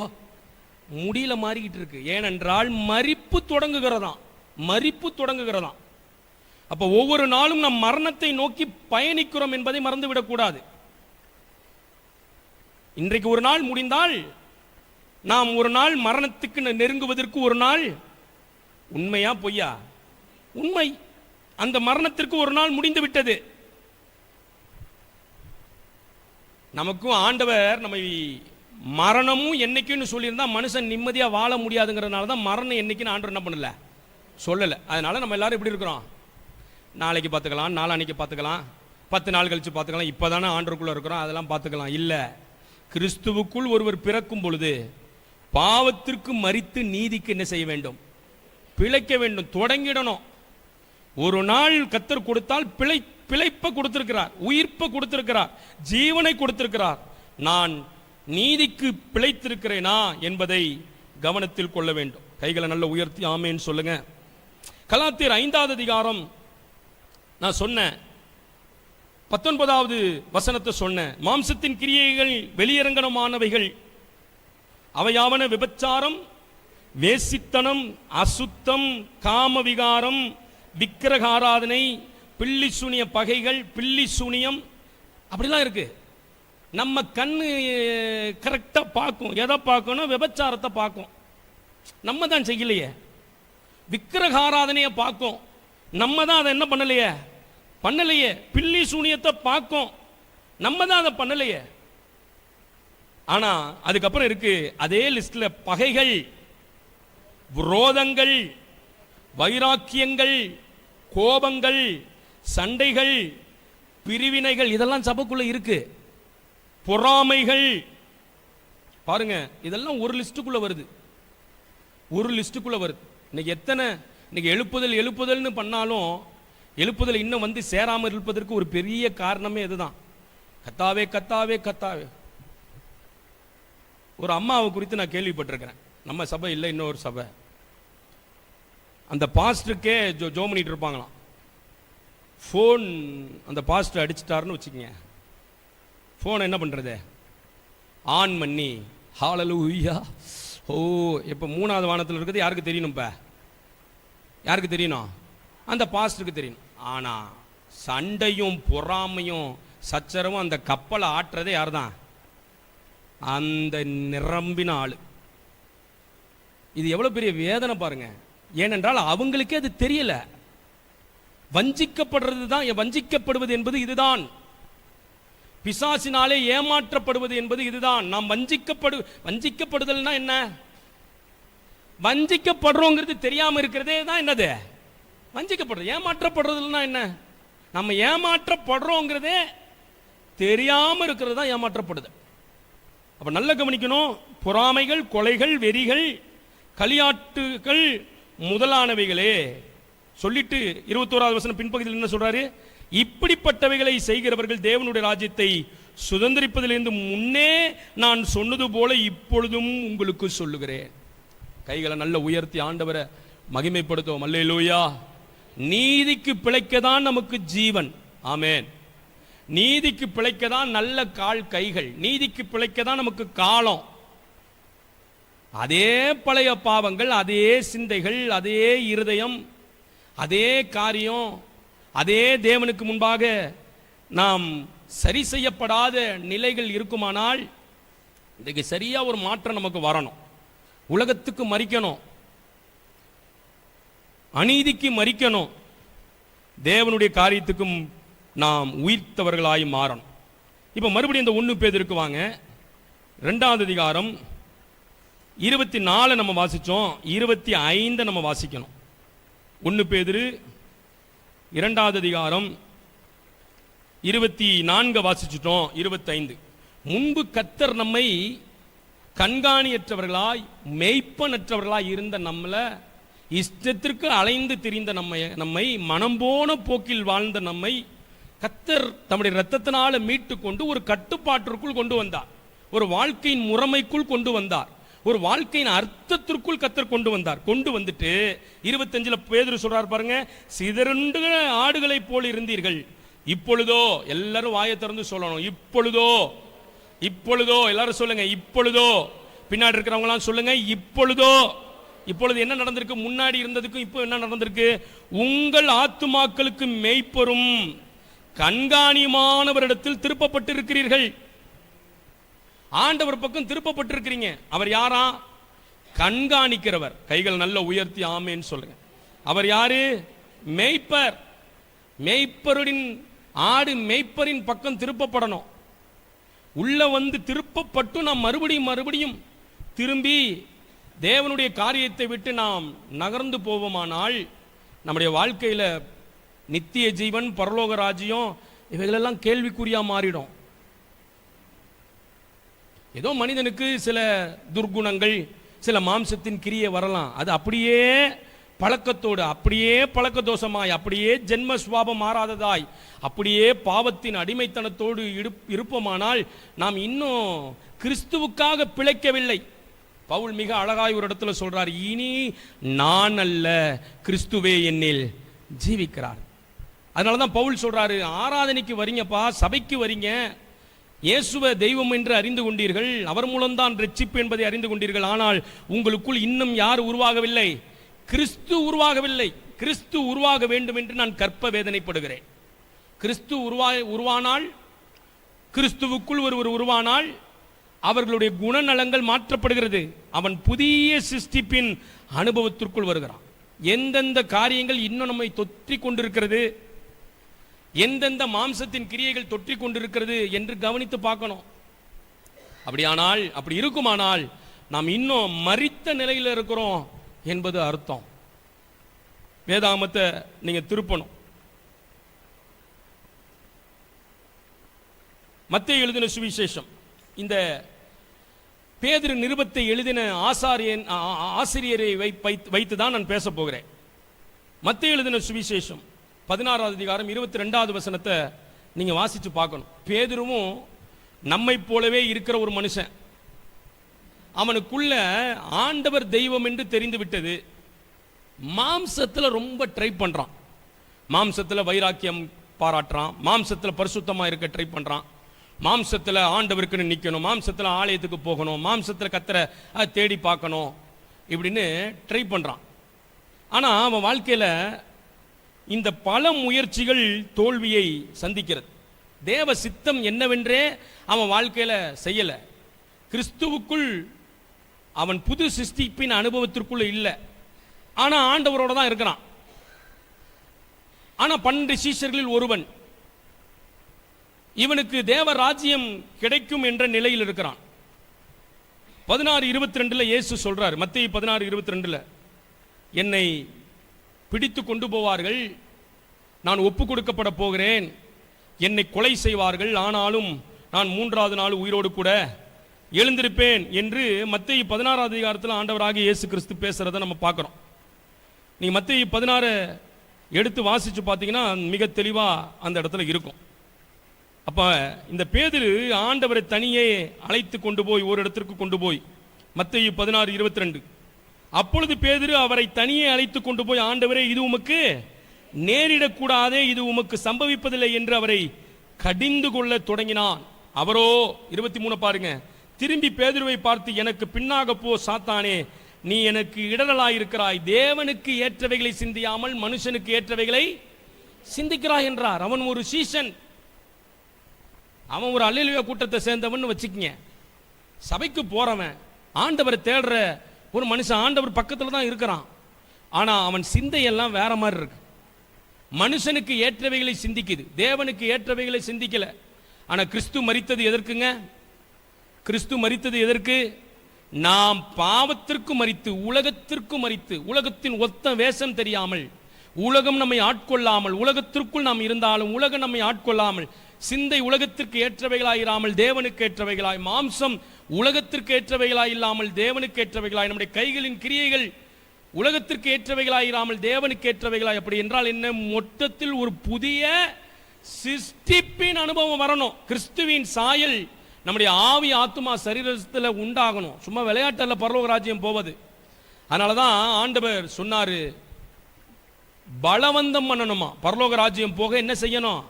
முடியல மாறிக்கிட்டு இருக்கு. ஏனென்றால் மரிப்பு தொடங்குகிறதாம். மரிப்பு தொடங்குகிறதாம். அப்ப ஒவ்வொரு நாளும் நாம் மரணத்தை நோக்கி பயணிக்கிறோம் என்பதை மறந்துவிடக் கூடாது. இன்றைக்கு ஒரு நாள் முடிந்தால் நாம் ஒரு நாள் மரணத்துக்கு நெருங்குவதற்கு ஒரு நாள். உண்மையா பொய்யா? உண்மை. அந்த மரணத்திற்கு ஒரு நாள் முடிந்து விட்டது. நமக்கும் ஆண்டவர் நம்மை மரணமும் என்னைக்குன்னு சொல்லியிருந்தா மனுஷன் நிம்மதியா வாழ முடியாதுங்கிறதுனால தான் மரணம் என்னைக்குன்னு ஆண்டவர் என்ன பண்ணல, சொல்லல. அதனால நம்ம எல்லாரும் எப்படி இருக்கிறோம்? நாளைக்கு பார்த்துக்கலாம், நாளான்னைக்கு பார்த்துக்கலாம், 10 நாள் கழிச்சு பார்த்துக்கலாம், இப்பதானே ஆண்டவருக்குள்ள இருக்கிறோம், அதெல்லாம் பார்த்துக்கலாம். இல்ல, கிறிஸ்துவுக்குள் ஒருவர் பிறக்கும் பொழுது பாவத்திற்கு மரித்து நீதிக்கு என்ன செய்ய வேண்டும்? பிழைக்க வேண்டும், தொடங்கிடணும். ஒரு நாள் கர்த்தர் கொடுத்தால் பிழைப்ப கொடுத்திருக்கிறார், உயிர்ப்ப கொடுத்திருக்கிறார், ஜீவனை கொடுத்திருக்கிறார். நான் நீதிக்கு பிழைத்திருக்கிறேனா என்பதை கவனத்தில் கொள்ள வேண்டும். கைகளை நல்ல உயர்த்தி ஆமேன்னு சொல்லுங்க. கலாத்தியர் 5வது அதிகாரம் நான் சொன்னேன், 19வது வசனத்தை சொன்னேன். மாம்சத்தின் கிரியைகள் வெளியரங்கமானவைகள், அவையாவன விபச்சாரம், வேசித்தனம், அசுத்தம், காம விகாரம், விக்கிரக ஆராதனை, பில்லி சூனிய பகைகள், பில்லி சூனியம், அப்படிலாம் இருக்கு. நம்ம கண்ணு கரெக்டா பார்க்கும். எதை பார்க்கணும்? விபச்சாரத்தை பார்க்கும். நம்ம தான் செய்யலையே. விக்கிரகாராதனையை பார்க்கும். நம்ம தான் அதை என்ன பண்ணலையே. பில்லி சூனியத்தை பார்க்கும். நம்ம தான் அதை பண்ணலையே. ஆனா அதுக்கப்புறம் இருக்கு அதே லிஸ்ட்ல பகைகள், விரோதங்கள், வைராக்கியங்கள், கோபங்கள், சண்டைகள், பிரிவினைகள், இதெல்லாம் சபைக்குள்ள இருக்கு. பொறாமைகள், பாருங்க, இதெல்லாம் ஒரு லிஸ்டுக்குள்ள வருது. இன்னைக்கு எழுப்புதல்னு பண்ணாலும் எழுப்புதல் இன்னும் வந்து சேராமல் இருப்பதற்கு ஒரு பெரிய காரணமே இதுதான். கத்தாவே கத்தாவே கத்தாவே. ஒரு அம்மாவை குறித்து நான் கேள்விப்பட்டிருக்கிறேன். நம்ம சபை இல்லை, இன்னொரு சபை. அந்த பாஸ்டருக்கே ஜோ பண்ணிட்டு இருப்பாங்களாம். ஃபோன் அந்த பாஸ்டர் அடிச்சிட்டாருன்னு வச்சுக்கங்க, ஃபோனை என்ன பண்ணுறது? ஆன் பண்ணி ஹalleluya, ஓ இப்போ 3வது வானத்தில் இருக்கிறது யாருக்கு தெரியணும்? இப்போ யாருக்கு தெரியணும்? அந்த பாஸ்டருக்கு தெரியணும். ஆனால் சண்டையும் பொறாமையும் சச்சரவும் அந்த கப்பலை ஆட்டுறதே யார் தான்? அந்த நிரம்பின ஆளு. இது எவ்வளோ பெரிய வேதனை பாருங்க. ஏனென்றால் அவங்களுக்கே அது தெரியல. வஞ்சிக்கப்படுவது என்பது இதுதான். பிசாசினாலே ஏமாற்றப்படுவது என்பது இதுதான். நாம் வஞ்சிக்கப்படுதல்னா என்ன? வஞ்சிக்கப்படுறோங்கிறது தெரியாம இருக்கிறதே தான் என்னது? வஞ்சிக்கப்படுறது. ஏமாற்றப்படுறதுன்னா என்ன? நம்ம ஏமாற்றப்படுறோங்கிறதே தெரியாம இருக்கிறது தான் ஏமாற்றப்படுது. அப்ப நல்ல கவனிக்கணும். பொறாமைகள், கொலைகள், வெறிகள், களியாட்டுகள் முதலானவைகளே சொல்லிட்டு 21வது வசனம் பின்பகுதியில் என்ன சொல்றாரு? இப்படிப்பட்டவைகளை செய்கிறவர்கள் தேவனுடைய ராஜ்யத்தை சுதந்திரிப்பதிலிருந்து முன்னே நான் சொன்னது போல இப்பொழுதும் உங்களுக்கு சொல்லுகிறேன். கைகளை நல்ல உயர்த்தி ஆண்டவரை மகிமைப்படுத்துவோம். அல்லேலூயா. நீதிக்கு பிழைக்கதான் நமக்கு ஜீவன். ஆமென். நீதிக்கு பிழைக்கதான் நல்ல கால் கைகள். நீதிக்கு பிழைக்கதான் நமக்கு காலம். அதே பழைய பாவங்கள், அதே சிந்தைகள், அதே இருதயம், அதே காரியம், அதே தேவனுக்கு முன்பாக நாம் சரி செய்யப்படாத நிலைகள் இருக்குமானால் இன்றைக்கு சரியா ஒரு மாற்றம் நமக்கு வரணும். உலகத்துக்கு மறிக்கணும், அநீதிக்கு மறிக்கணும், தேவனுடைய காரியத்துக்கும் நாம் உயிர்த்தவர்களாய் மாறணும். இப்ப மறுபடியும் இந்த 1 பேதுருக்கு வாங்க. 2வது அதிகாரம் 24 நம்ம வாசிச்சோம், 25 நம்ம வாசிக்கணும். 1 பேதுரு 2வது அதிகாரம் 24 வாசிச்சிட்டோம். 25. முன்பு கர்த்தர் நம்மை கண்காணியற்றவர்களாய் மெய்ப்பனற்றவர்களாய் இருந்த நம்மள இஷ்டத்திற்கு அலைந்து திரிந்த நம்மை மனம் போன போக்கில் வாழ்ந்த நம்மை கர்த்தர் தம்முடைய இரத்தத்தினால மீட்டு கொண்டு ஒரு கட்டுப்பாட்டிற்குள் கொண்டு வந்தார். ஒரு வாழ்க்கையின் முறைமைக்குள் கொண்டு வந்தார். ஒரு வாழ்க்கையின் அர்த்தத்திற்குள் கர்த்தர் கொண்டு வந்தார். கொண்டு வந்துட்டு 25 பேதுரு சொல்றார் பாருங்க, சிதறுண்ட ஆடுகளை போல் இருந்தீர்கள், இப்பொழுதோ, எல்லாரும் வாயை திறந்து சொல்லணும், இப்பொழுதோ எல்லாரும் சொல்லுங்க, இப்பொழுதோ. பின்னாடி இருக்கிறவங்களாம் சொல்லுங்க, இப்பொழுதோ. இப்பொழுது என்ன நடந்திருக்கு? முன்னாடி இருந்ததுக்கும் இப்போ என்ன நடந்திருக்கு? உங்கள் ஆத்துமாக்களுக்கு மெய்ப்பெரும் கண்காணியமானவரிடத்தில் திருப்பப்பட்டிருக்கிறீர்கள். ஆண்டவர் பக்கம் திருப்பப்பட்டிருக்கிறீங்க. அவர் யாரா? கண்காணிக்கிறவர். கைகள் நல்ல உயர்த்தி ஆமேன்னு சொல்லுங்க. அவர் யாரு? மெய்ப்பர். மெய்ப்பரின் ஆடு மெய்ப்பரின் பக்கம் திருப்பப்படணும். உள்ள வந்து திருப்பப்பட்டு நாம் மறுபடியும் திரும்பி தேவனுடைய காரியத்தை விட்டு நாம் நகர்ந்து போவோமானால் நம்முடைய வாழ்க்கையில நித்திய ஜீவன், பரலோக ராஜ்யம் இவைகளெல்லாம் கேள்விக்குறியா மாறிடும். ஏதோ மனிதனுக்கு சில துர்குணங்கள், சில மாம்சத்தின் கிரியை வரலாம். அது அப்படியே பழக்கத்தோடு, அப்படியே பழக்க தோஷமாய், அப்படியே ஜென்ம சுவாபம் மாறாததாய், அப்படியே பாவத்தின் அடிமைத்தனத்தோடு இருப்போமானால் நாம் இன்னும் கிறிஸ்துவுக்காக பிழைக்கவில்லை. பவுல் மிக அழகாய் ஒரு இடத்துல சொல்றார், இனி நான் அல்ல, கிறிஸ்துவே என்னில் ஜீவிக்கிறார். அதனாலதான் பவுல் சொல்றாரு, ஆராதனைக்கு வரீங்கப்பா, சபைக்கு வரீங்க, இயேசுவை தெய்வம் என்று அறிந்து கொண்டீர்கள், அவர் மூலம்தான் ரட்சிப்பு என்பதை அறிந்து கொண்டீர்கள். ஆனால் உங்களுக்குள் இன்னும் யார் உருவாகவில்லை? கிறிஸ்து உருவாகவில்லை. கிறிஸ்து உருவாக வேண்டும் என்று நான் கற்ப வேதனைப்படுகிறேன். கிறிஸ்து உருவானால் கிறிஸ்துவுக்குள் ஒருவர் உருவானால் அவர்களுடைய குணநலங்கள் மாற்றப்படுகிறது. அவன் புதிய சிருஷ்டிப்பின் அனுபவத்திற்குள் வருகிறான். எந்தெந்த காரியங்கள் இன்னும் நம்மை தொற்றி கொண்டிருக்கிறது, எந்தெந்த மாம்சத்தின் கிரியைகள் தொற்றி கொண்டிருக்கிறது என்று கவனித்து பார்க்கணும். அப்படியானால், அப்படி இருக்குமானால் நாம் இன்னும் மரித்த நிலையில் இருக்கிறோம் என்பது அர்த்தம். வேதாகமத்தை நீங்க திருப்பணும். மத்தேயு எழுதின சுவிசேஷம், இந்த பேதுரு நிருபத்தை எழுதின ஆசிரியரை வைத்து தான் நான் பேச போகிறேன். மத்தேயு எழுதின சுவிசேஷம் 16வது அதிகாரம் 22வது வசனத்தை நீங்க வாசிச்சு பார்க்கணும். பேதுருவும் நம்மை போலவே இருக்கிற ஒரு மனுஷன். அவனுக்குள்ள ஆண்டவர் தெய்வம் என்று தெரிந்து விட்டது. மாம்சத்துல ரொம்ப ட்ரை பண்றான். மாம்சத்துல வைராக்கியம் பாராட்டுறான், மாம்சத்துல பரிசுத்தமா இருக்க ட்ரை பண்றான், மாம்சத்துல ஆண்டவருக்குன்னு நிக்கணும், மாம்சத்துல ஆலயத்துக்கு போகணும், மாம்சத்துல கத்தரை தேடி பார்க்கணும், இப்படின்னு ட்ரை பண்றான். ஆனா அவன் வாழ்க்கையில இந்த பல முயற்சிகள் தோல்வியை சந்திக்கிறது. தேவ சித்தம் என்னவென்றே அவன் வாழ்க்கையில செய்யல. கிறிஸ்துவுக்குள் அவன் புது சிருஷ்டிப்பின் அனுபவத்திற்குள்ள இல்லை. ஆனா ஆண்டவரோட தான் இருக்கிறான். ஆனா 12 சீஷர்களில் ஒருவன். இவனுக்கு தேவ ராஜ்யம் கிடைக்கும் என்ற நிலையில் இருக்கிறான். 16:22 இயேசு சொல்றார், மத்தேயு 16:22, என்னை பிடித்து கொண்டு போவார்கள், நான் ஒப்பு கொடுக்கப்பட போகிறேன், என்னை கொலை செய்வார்கள், ஆனாலும் நான் 3வது நாள் உயிரோடு கூட எழுந்திருப்பேன் என்று மத்தேயு 16வது அதிகாரத்தில் ஆண்டவராகிய இயேசு கிறிஸ்து பேசுறதை நம்ம பார்க்கிறோம். நீங்க மத்தேயு 16 எடுத்து வாசிச்சு பார்த்தீங்கன்னா மிக தெளிவா அந்த இடத்துல இருக்கும். அப்ப இந்த பேதுரு ஆண்டவரை தனியே அழைத்து கொண்டு போய் ஒரு இடத்திற்கு கொண்டு போய், மத்தேயு 16:22, அப்பொழுது பேதுரு அவரை தனியே அழைத்து கொண்டு போய், ஆண்டவரே, இது உமக்கு நேரிடக்கூடாதே, இது உமக்கு சம்பவிப்பதில்லை என்று அவரை கடிந்து கொள்ள தொடங்கினான். அவரோ 23 பாருங்க, திரும்பி பேதுருவை பார்த்து, எனக்கு பின்னாக போ சாத்தானே, நீ எனக்கு இடரலாயிருக்கிறாய், தேவனுக்கு ஏற்றவைகளை சிந்தியாமல் மனுஷனுக்கு ஏற்றவைகளை சிந்திக்கிறாய் என்றார். அவன் ஒரு சீசன், அவன் ஒரு அல்லேலூயா கூட்டத்தை சேர்ந்தவன் வச்சுக்கங்க, சபைக்கு போறவன், ஆண்டவரை தேடுற ஒரு மனுஷன், ஆண்டவர் பக்கத்தில் தான் இருக்கிறான். ஆனா அவன் சிந்தையெல்லாம் வேற மாதிரி இருக்கு. மனுஷனுக்கு ஏற்றவைகளை சிந்திக்குது, தேவனுக்கு ஏற்றவைகளை சிந்திக்கல. ஆனா கிறிஸ்து மரித்தது எதற்குங்க? கிறிஸ்து மரித்தது எதற்கு? நாம் பாவத்திற்கு மரித்து, உலகத்திற்கு மரித்து, உலகத்தின் ஒத்த வேஷம் தெரியாமல், உலகம் நம்மை ஆட்கொள்ளாமல், உலகத்திற்குள் நாம் இருந்தாலும் உலகம் நம்மை ஆட்கொள்ளாமல், சிந்தை உலகத்திற்கு ஏற்றவைகளாயிராமல் தேவனுக்கு ஏற்றவைகளாய், மாம்சம் உலகத்திற்கு ஏற்றவைகளாய் இல்லாமல் தேவனுக்கு ஏற்றவைகளாய், நம்முடைய கைகளின் கிரியைகள் உலகத்திற்கு ஏற்றவைகளாயிராமல் தேவனுக்கு ஏற்றவைகளாய். அப்படி என்றால் என்ன? மொத்தத்தில் ஒரு புதிய சிருஷ்டிப்பின் அனுபவம் வரணும். கிறிஸ்துவின் சாயல் நம்முடைய ஆவி ஆத்துமா சரீரத்தில் உண்டாகணும். சும்மா விளையாட்டல்ல பரலோக ராஜ்யம் போவது. அதனாலதான் ஆண்டவர் சொன்னாரு, பலவந்தம் பண்ணணுமா? பரலோக ராஜ்யம் போக என்ன செய்யணும்?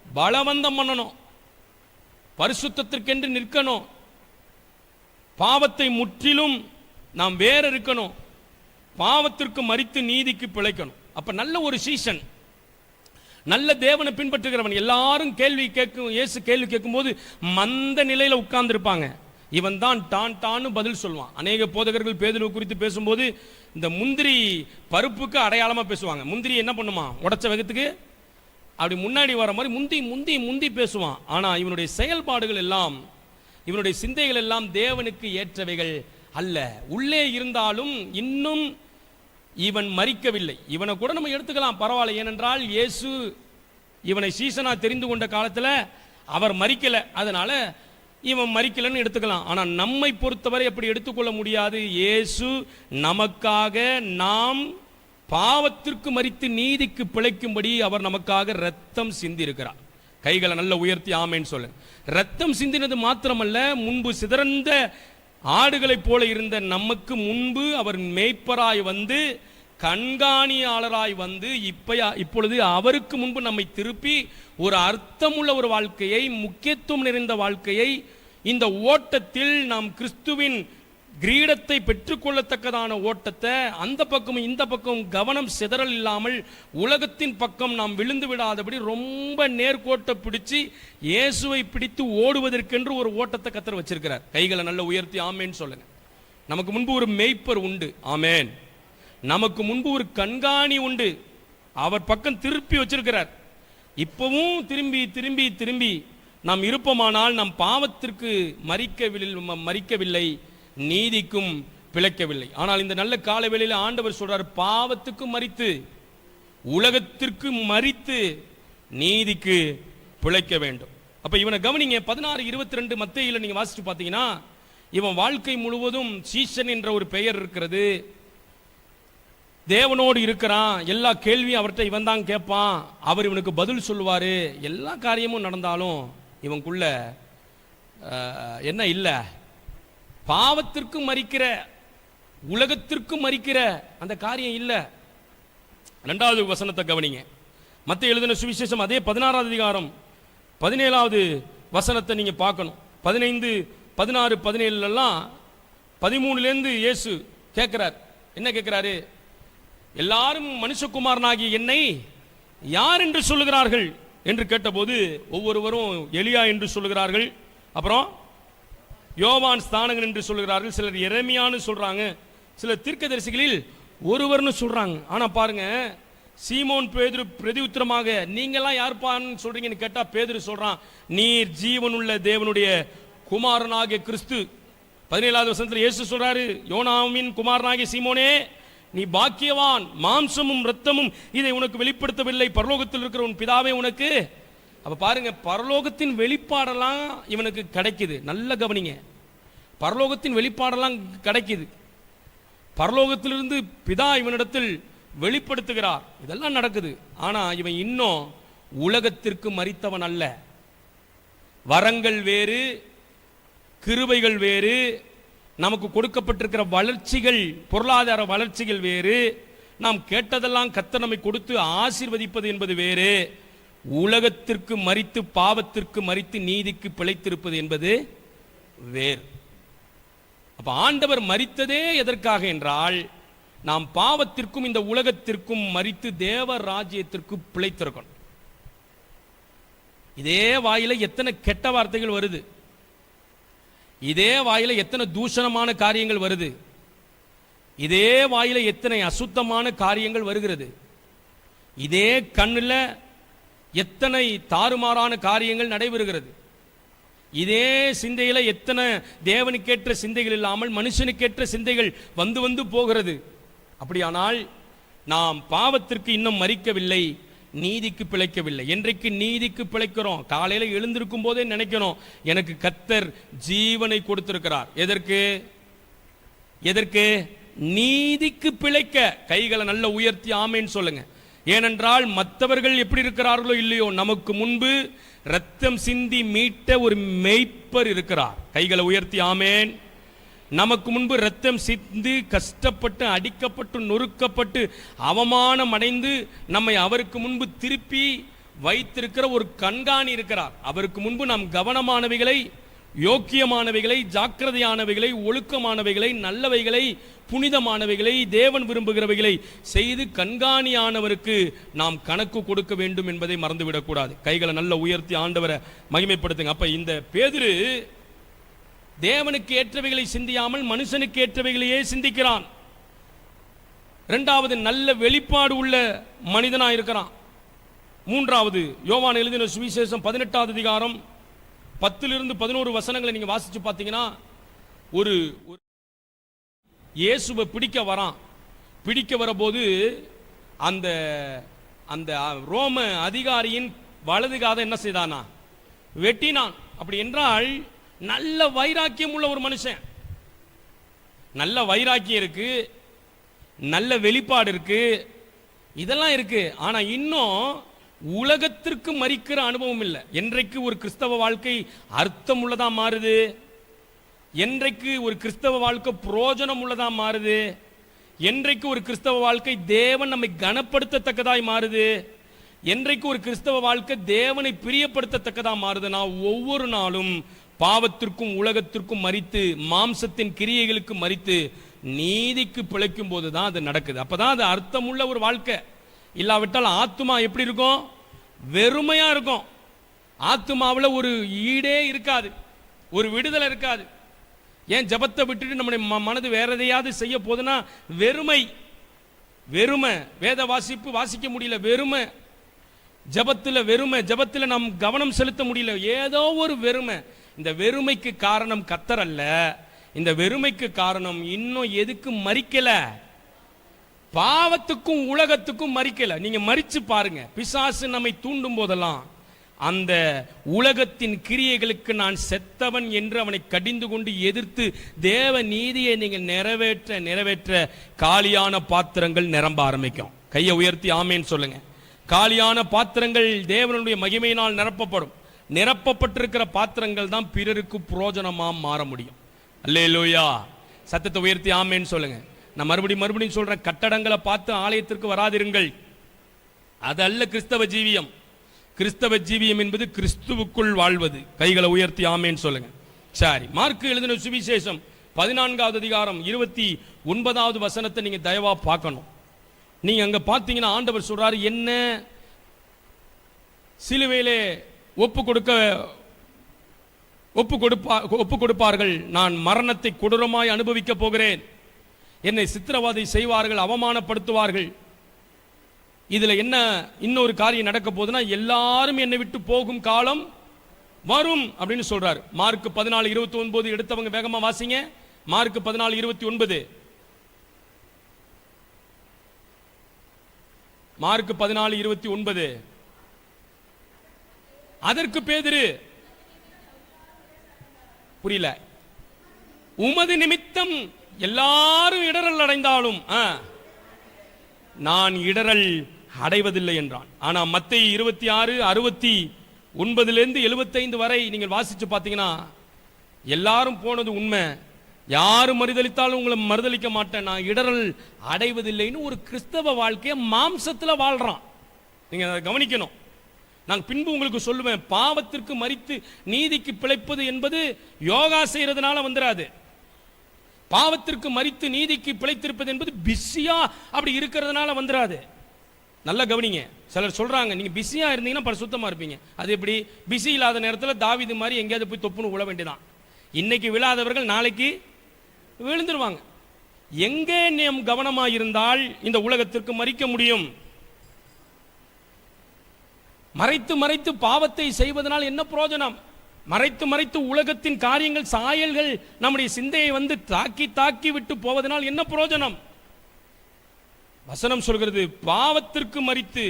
பலவந்தம் பண்ணணும், பரிசுத்தத்திற்கென்று நிற்கணும், பாவத்தை முற்றிலும் நாம் வேற இருக்கணும், பாவத்திற்கு மரித்து நீதிக்கு பிழைக்கணும். அப்ப நல்ல ஒரு சீசன், நல்ல தேவனை பின்பற்றுகிறவன். எல்லாரும் கேள்வி கேட்கும், இயேசு கேள்வி கேட்கும் போது மந்த நிலையில உட்கார்ந்து இருப்பாங்க. இவன் தான் டான்னு பதில் சொல்வான். அநேக போதகர்கள் பேதுருவை குறித்து பேசும்போது இந்த முந்திரி பருப்புக்கு அடையாளமா பேசுவாங்க. முந்திரி என்ன பண்ணுமா? உடைச்ச வேகத்துக்கு அப்படி முன்னாடி வர மாதிரி முந்தி முந்தி முந்தி பேசுவான். ஆனா இவனுடைய செயல்பாடுகள் எல்லாம், இவனுடைய சிந்தைகள் எல்லாம் தேவனுக்கு ஏற்றவைகள் அல்ல. உள்ளே இருந்தாலும் இன்னும் இவன் மரிக்கவில்லை. இவனை கூட நம்ம எடுத்துக்கலாம், பரவாயில்ல. ஏனென்றால் இயேசு இவனை சீசனா தெரிந்து கொண்ட காலத்தில் அவர் மரிக்கல, அதனால இவன் மரிக்கலன்னு எடுத்துக்கலாம். ஆனா நம்மை பொறுத்தவரை அப்படி எடுத்துக்கொள்ள முடியாது. இயேசு நமக்காக, நாம் பாவத்திற்கு மரித்து நீதிக்கு பிழைக்கும்படி அவர் நமக்காக ரத்தம் சிந்தி இருக்கிறார். கைகளை நல்ல உயர்த்தி ஆமேன்னு சொல்லு. ரத்தம் சிந்தினது மாத்திரமல்ல, முன்பு சிதறந்த ஆடுகளைப் போல இருந்த நமக்கு முன்பு அவர் மேய்ப்பராய் வந்து, கண்காணியாளராய் வந்து, இப்பொழுது அவருக்கு முன்பு நம்மை திருப்பி ஒரு அர்த்தமுள்ள ஒரு வாழ்க்கையை, முக்கியத்துவம் நிறைந்த வாழ்க்கையை, இந்த ஓட்டத்தில் நாம் கிறிஸ்துவின் கிரீடத்தை பெற்றுக்கொள்ளத்தக்கதான ஓட்டத்தை அந்த பக்கம் இந்த பக்கம் கவனம் சிதறல் இல்லாமல் உலகத்தின் பக்கம் நாம் விழுந்து விடாதபடி ரொம்ப நேர்கோட்டை பிடிச்சு இயேசுவை பிடித்து ஓடுவதற்கென்று ஒரு ஓட்டத்தை கர்த்தர் வச்சிருக்கிறார். கைகளை நல்ல உயர்த்தி ஆமேன்னு சொல்லுங்க. நமக்கு முன்பு ஒரு மேய்ப்பர் உண்டு. ஆமேன். நமக்கு முன்பு ஒரு கண்காணி உண்டு. அவர் பக்கம் திருப்பி வச்சிருக்கிறார். இப்பவும் திரும்பி திரும்பி திரும்பி நாம் இருப்போமானால் நம் பாவத்திற்கு மரிக்கவில்லை, நீதிக்கும் பிழைக்கவில்லை. ஆனால் இந்த நல்ல கால வேளையில் ஆண்டவர் சொல்றார், பாவத்துக்கு மரித்து உலகத்திற்கு மரித்து நீதிக்கு பிழைக்க வேண்டும். அப்ப இவனை கவனிங்க. 16:22 மத்தேயுல நீங்க வாசிச்சு பார்த்தீங்கன்னா, இவன் வாழ்க்கை முழுவதும் சீசன் என்ற ஒரு பெயர் இருக்கிறது. தேவனோடு இருக்கிறான். எல்லா கேள்வியும் அவர்கிட்ட இவன் தான் கேட்பான். அவர் இவனுக்கு பதில் சொல்லுவாரு. எல்லா காரியமும் நடந்தாலும் இவனுக்குள்ள என்ன இல்லை? பாவத்திற்கு மரிக்கிற, உலகத்திற்கு மரிக்கிற அந்த காரியம் இல்லை. 2வது வசனத்தை கவனிங்க. மத்தேயு எழுதின சுவிசேஷம் அதே 16வது அதிகாரம் 17வது வசனத்தை நீங்க பார்க்கணும். 15, 16, 17 13 இயேசு கேட்கிறார். என்ன கேட்கிறாரு? எல்லாரும் மனுஷகுமாரனாகிய என்னை யார் என்று சொல்லுகிறார்கள் என்று கேட்டபோது ஒவ்வொருவரும் எலியா என்று சொல்லுகிறார்கள், அப்புறம் யோவான் ஸ்நானகன் என்று சொல்லுகிறார்கள், சிலர் எரேமியான்னு சொல்றாங்க, சிலர் தீர்க்கதரிசிகளில் ஒருவர்னு சொல்றாங்க. ஆனா பாருங்க, சீமோன் பேதுரு பிரதியுத்தரமாக நீங்கெல்லாம் யார்ப்பான்னு சொல்றீங்கன்னு கேட்டா பேதுரு சொல்றான், நீர் ஜீவனுள்ள தேவனுடைய குமாரனாகிய கிறிஸ்து. 17வது வசனத்தில் இயேசு சொல்றாரு, யோனாவின் குமாரனாகிய சீமோனே நீ பாக்கியவான், மாம்சமும் இரத்தமும் இதை உனக்கு வெளிப்படுத்தவில்லை, பரலோகத்தில் இருக்கிற உன் பிதாவே உனக்கு. அப்ப பாருங்க, பரலோகத்தின் வெளிப்பாடெல்லாம் இவனுக்கு கிடைக்குது. நல்ல கவனிங்க, பரலோகத்தின் வெளிப்பாடெல்லாம் கிடைக்குது. பரலோகத்திலிருந்து பிதா இவனிடத்தில் வெளிப்படுத்துகிறார். இதெல்லாம் நடக்குது. ஆனா இவன் இன்னும் உலகத்திற்கு மரித்தவன் அல்ல. வரங்கள் வேறு, கிருபைகள் வேறு, நமக்கு கொடுக்கப்பட்டிருக்கிற வளர்ச்சிகள், பொருளாதார வளர்ச்சிகள் வேறு, நாம் கேட்டதெல்லாம் கர்த்தர் நம்மை கொடுத்து ஆசீர்வதிப்பது என்பது வேறு, உலகத்திற்கு மரித்து பாவத்திற்கு மரித்து நீதிக்கு பிழைத்திருப்பது என்பது வேறு. அப்ப ஆண்டவர் மரித்ததே எதற்காக என்றால், நாம் பாவத்திற்கும் இந்த உலகத்திற்கும் மரித்து தேவ ராஜ்யத்திற்கு பிழைத்திருக்கணும். இதே வாயில எத்தனை கெட்ட வார்த்தைகள் வருது, இதே வாயில எத்தனை தூஷணமான காரியங்கள் வருது, இதே வாயில எத்தனை அசுத்தமான காரியங்கள் வருகிறது, இதே கண்ணில் எத்தனை தாறுமாறான காரியங்கள் நடைபெறுகிறது, இதே சிந்தையில எத்தனை தேவனுக்கேற்ற சிந்தைகள் இல்லாமல் மனுஷனுக்கேற்ற சிந்தைகள் வந்து வந்து போகிறது. அப்படியானால் நாம் பாவத்திற்கு இன்னும் மரிக்கவில்லை, நீதிக்கு பிழைக்கவில்லை. என்றைக்கு நீதிக்கு பிழைக்கிறோம், காலையில எழுந்திருக்கும் போதே நினைக்கணும், எனக்கு கர்த்தர் ஜீவனை கொடுத்திருக்கிறார். எதற்கு? எதற்கு? நீதிக்கு பிழைக்க. கைகளை நல்ல உயர்த்தி ஆமேன்னு சொல்லுங்க. ஏனென்றால் மற்றவர்கள் எப்படி இருக்கிறார்களோ இல்லையோ, நமக்கு முன்பு ரத்தம் சிந்தி மீட்ட ஒரு மேய்ப்பர் இருக்கிறார். கைகளை உயர்த்தி ஆமேன். நமக்கு முன்பு ரத்தம் சிந்தி கஷ்டப்பட்டு அடிக்கப்பட்டு நொறுக்கப்பட்டு அவமானம் அடைந்து நம்மை அவருக்கு முன்பு திருப்பி வைத்திருக்கிற ஒரு கண்காணி இருக்கிறார். அவருக்கு முன்பு நாம் கவனமானவைகளை, யோக்கியமானவைகளை, ஜாக்கிரதையானவைகளை, ஒழுக்கமானவைகளை, நல்லவைகளை, புனிதமானவைகளை, தேவன் விரும்புகிறவைகளை செய்து கண்காணியானவருக்கு நாம் கணக்கு கொடுக்க வேண்டும் என்பதை மறந்துவிடக்கூடாது. கைகளை நல்ல உயர்த்தி ஆண்டவரை மகிமைப்படுத்துங்க. அப்ப இந்த பேதுரு தேவனுக்கு ஏற்றவைகளை சிந்தியாமல் மனுஷனுக்கு ஏற்றவைகளையே சிந்திக்கிறான். 2வது நல்ல வெளிப்பாடு உள்ள மனிதனா இருக்கிறான். 3வது யோவான் எழுதின சுவிசேஷம் 18வது அதிகாரம் 10 to 11 வசனங்களை நீங்க வாசிச்சு பார்த்தீங்கன்னா, ஒரு இயேசுவை பிடிக்க வரான். பிடிக்க வரபோது அந்த அந்த ரோம அதிகாரியின் வலது காதை என்ன செய்தானா? வெட்டினான். அப்படி என்றால் நல்ல வைராக்கியம் உள்ள ஒரு மனுஷன், நல்ல வைராக்கியம் இருக்கு, நல்ல வெளிப்பாடு இருக்கு, இதெல்லாம் இருக்கு. ஆனா இன்னும் உலகத்திற்கு மரிக்கிற அனுபவம் இல்லை. என்றைக்கு ஒரு கிறிஸ்தவ வாழ்க்கை அர்த்தம் உள்ளதா மாறுது, என்றைக்கு ஒரு கிறிஸ்தவ வாழ்க்கை பிரயோஜனம் உள்ளதா மாறுது, என்றைக்கு ஒரு கிறிஸ்தவ வாழ்க்கை தேவன் நம்மை கனப்படுத்தத்தக்கதாய் மாறுது, என்றைக்கு ஒரு கிறிஸ்தவ வாழ்க்கை தேவனை பிரியப்படுத்தத்தக்கதா மாறுது, நான் ஒவ்வொரு நாளும் பாவத்திற்கும் உலகத்திற்கும் மரித்து, மாம்சத்தின் கிரியைகளுக்கு மரித்து நீதிக்கு பிழைக்கும் போது தான் அது நடக்குது. அப்பதான் அது அர்த்தமுள்ள ஒரு வாழ்க்கை. இல்லாவிட்டால் ஆத்துமா எப்படி இருக்கும்? வெறுமையா இருக்கும். ஆத்துமாவில் ஒரு ஈடே இருக்காது, ஒரு விடுதலை இருக்காது. ஏன் ஜபத்தை விட்டுட்டு நம்முடைய மனது வேற எதையாவது செய்ய போதுன்னா வெறுமை, வெறுமை. வேத வாசிப்பு வாசிக்க முடியல, வெறுமை. ஜபத்தில் வெறுமை, ஜபத்தில் நாம் கவனம் செலுத்த முடியல, ஏதோ ஒரு வெறுமை. இந்த வெறுமைக்கு காரணம் கர்த்தர் அல்ல. இந்த வெறுமைக்கு காரணம் இன்னும் எதுக்கு மரிக்கல? பாவத்துக்கும் உலகத்துக்கும் மரிக்கல. நீங்க மரிச்சு பாருங்க. பிசாசு நம்மை தூண்டும் போதெல்லாம் அந்த உலகத்தின் கிரியைகளுக்கு நான் செத்தவன் என்று அவனை கடிந்து கொண்டு எதிர்த்து தேவ நீதியை நீங்கள் நிறைவேற்ற நிறைவேற்ற காலியான பாத்திரங்கள் நிரம்ப ஆரம்பிக்கும். கையை உயர்த்தி ஆமேன்னு சொல்லுங்க. காலியான பாத்திரங்கள் தேவனுடைய மகிமையினால் நிரப்பப்படும். நிரப்பப்பட்டிருக்கிற பாத்திரங்கள் தான் பிறருக்கு புரோஜனமா மாற முடியும். அல்லேலூயா. சத்தத்தை உயர்த்தி ஆமேன்னு சொல்லுங்க. நான் மறுபடியும் சொல்றேன், கட்டடங்களை பார்த்து ஆலயத்திற்கு வராதிருங்கள். அது அல்ல கிறிஸ்தவ ஜீவியம். கிறிஸ்தவ ஜீவியம் என்பது கிறிஸ்துவுக்குள் வாழ்வது. கைகளை உயர்த்தி ஆமேன்னு சொல்லுங்க. சரி, மார்க்கு எழுதின சுவிசேஷம் 14வது அதிகாரம் 29வது வசனத்தை நீங்க தயவா பார்க்கணும். நீங்க அங்க பார்த்தீங்கன்னா ஆண்டவர் சொல்றாரு, என்ன சிலுவையிலே ஒப்பு கொடுப்பார்கள், நான் மரணத்தை கொடூரமாய் அனுபவிக்க போகிறேன், என்னை சித்திரவதை செய்வார்கள், அவமானப்படுத்துவார்கள். இதுல என்ன இன்னொரு காரியம் நடக்க போகுதுன்னா, எல்லாரும் என்னை விட்டு போகும் காலம் வரும் அப்படின்னு சொல்றாரு. மார்க் 14:29 எடுத்தவங்க வேகமா வாசிங்க. மார்க் 14:29. மார்க் 14:29. அதற்கு பேதுரு, புரியல, உமது நிமித்தம் எல்லாரும் இடரல் அடைந்தாலும் நான் இடரல் அடைவதில்லை என்றான். ஆனா மத்தேயு 26:69 75 வரை நீங்கள் வாசிச்சு பார்த்தீங்கன்னா, எல்லாரும் போனது உண்மை, யாரு மறுதளித்தாலும் உங்களை மறுதளிக்க மாட்டேன், நான் இடரல் அடைவதில்லைன்னு ஒரு கிறிஸ்தவ வாழ்க்கையை மாம்சத்தில் வாழ்றான். நீங்க அதை கவனிக்கணும். நான் பின்பு உங்களுக்கு சொல்லுவேன், பாவத்திற்கு மரித்து நீதிக்கு பிழைப்பது என்பது யோகா செய்யறதுனால வந்துடாது. பாவத்திற்கு மரித்து நீதிக்கு பிழைத்திருப்பது என்பது பிஸியா அப்படி இருக்கிறதுனால வந்துடாது. நல்லா கவனிங்க. சிலர் சொல்றாங்க, நீங்க பிஸியா இருந்தீங்கன்னா பரிசுத்தமா இருப்பீங்க. அது எப்படி? பிஸி இல்லாத நேரத்தில் தாவீது மாதிரி எங்கேயாவது போய் தொப்புன்னு விழ வேண்டியதான். இன்னைக்கு விழாதவர்கள் நாளைக்கு விழுந்துருவாங்க. எங்கே நாம் கவனமாக இருந்தால் இந்த உலகத்திற்கு மறிக்க முடியும். மறைத்து மறைத்து பாவத்தை செய்வதனால் என்ன பிரயோஜனம்? மறைத்து மறைத்து உலகத்தின் காரியங்கள், சாயல்கள் நம்முடைய சிந்தையை வந்து தாக்கி தாக்கி விட்டு போவதனால் என்ன பிரயோஜனம்? வசனம் சொல்கிறது, பாவத்திற்கு மரித்து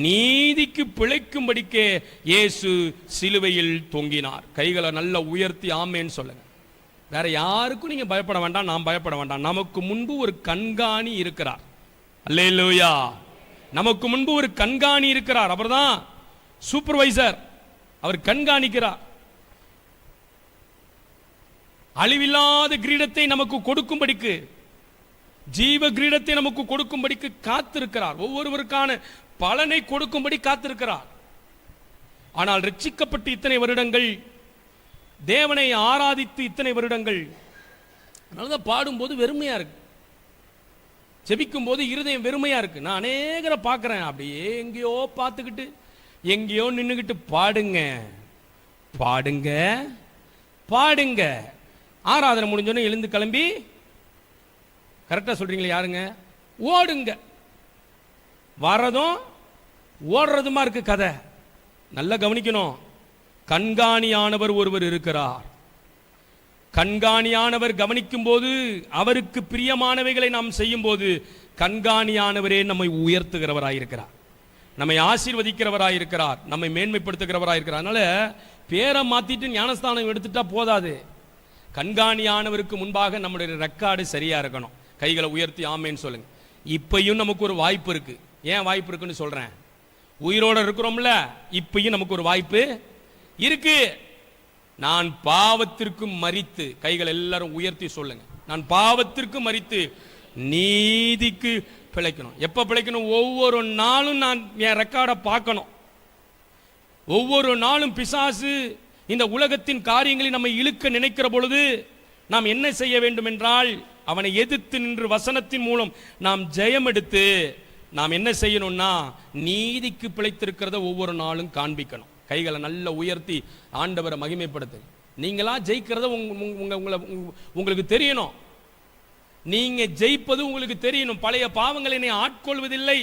நீதிக்கு பிழைக்கும்படிக்கே இயேசு சிலுவையில் தொங்கினார். கைகளை நல்லா உயர்த்தி ஆமேன்னு சொல்லுங்க. வேற யாருக்கும் நீங்க பயப்பட வேண்டாம், நாம் பயப்பட வேண்டாம். நமக்கு முன்பு ஒரு கண்காணி இருக்கிறார். அல்லேலூயா. நமக்கு முன்பு ஒரு கண்காணி இருக்கிறார். அவர்தான் சூப்பர்வைசர். அவர் கண்காணிக்கிறார். அழிவில்லாத கிரீடத்தை நமக்கு கொடுக்கும்படிக்கு, ஜீவ கிரீடத்தை நமக்கு கொடுக்கும்படிக்கு காத்திருக்கிறார். ஒவ்வொருவருக்கான பலனை கொடுக்கும்படி காத்திருக்கிறார். ஆனால் ரட்சிக்கப்பட்டு இத்தனை வருடங்கள், தேவனை ஆராதித்து இத்தனை வருடங்கள், அதனாலதான் பாடும்போது வெறுமையா இருக்கு, ஜெபிக்கும் போது இருதயம் வெறுமையா இருக்கு. நான் அநேகரை பார்க்கிறேன், அப்படியே எங்கேயோ பார்த்துக்கிட்டு எங்கேயோ நின்றுகிட்டு பாடுங்க பாடுங்க பாடுங்க. ஆராதனை முடிஞ்சோன்னு எழுந்து கிளம்பி, கரெக்டா சொல்றீங்களா யாருங்க, ஓடுங்க. வரதும் ஓடுறதுமா இருக்கு கதை. நல்லா கவனிக்கணும். கண்காணியானவர் ஒருவர் இருக்கிறார். கண்காணியானவர் கவனிக்கும் போது, அவருக்கு பிரியமானவைகளை நாம் செய்யும் போது, கண்காணியானவரே நம்மை உயர்த்துகிறவராயிருக்கிறார், நம்மை ஆசீர்வதிக்கிறவராயிருக்கிறார், நம்மை மேன்மைப்படுத்துகிறவராயிருக்கிறார். அதனால பேரை மாத்திட்டு ஞானஸ்தானம் எடுத்துட்டா போதாது. கண்காணியானவருக்கு முன்பாக நம்முடைய ரெக்கார்டு சரியா இருக்கணும். கைகளை உயர்த்தி ஆமேன்னு சொல்லுங்க. இப்பையும் நமக்கு ஒரு வாய்ப்பு இருக்கு. ஏன் வாய்ப்பு இருக்குன்னு சொல்றேன்? உயிரோட இருக்கிறோம்ல, இப்பையும் நமக்கு ஒரு வாய்ப்பு இருக்கு. நான் பாவத்திற்கு மரித்து, கைகள் எல்லாரும் உயர்த்தி சொல்லுங்க, நான் பாவத்திற்கு மரித்து நீதிக்கு பிழைக்கணும். எப்ப பிழைக்கணும்? ஒவ்வொரு நாளும் நான் என் ரெக்கார்டை பார்க்கணும். ஒவ்வொரு நாளும் பிசாசு இந்த உலகத்தின் காரியங்களை நம்மை இழுக்க நினைக்கிற பொழுது நாம் என்ன செய்ய வேண்டும் என்றால், அவனை எதிர்த்து நின்று வசனத்தின் மூலம் நாம் ஜெயம் எடுத்து நாம் என்ன செய்யணும்னா, நீதிக்கு பிழைத்திருக்கிறத ஒவ்வொரு நாளும் காண்பிக்கணும். கைகளை நல்லா உயர்த்தி ஆண்டவரை மகிமைப்படுத்து. நீங்களா ஜெயிக்கிறத உங்களுக்கு தெரியணும். நீங்க ஜெயிப்பது உங்களுக்கு தெரியணும். பழைய பாவங்களை என்னை ஆட்கொள்வதில்லை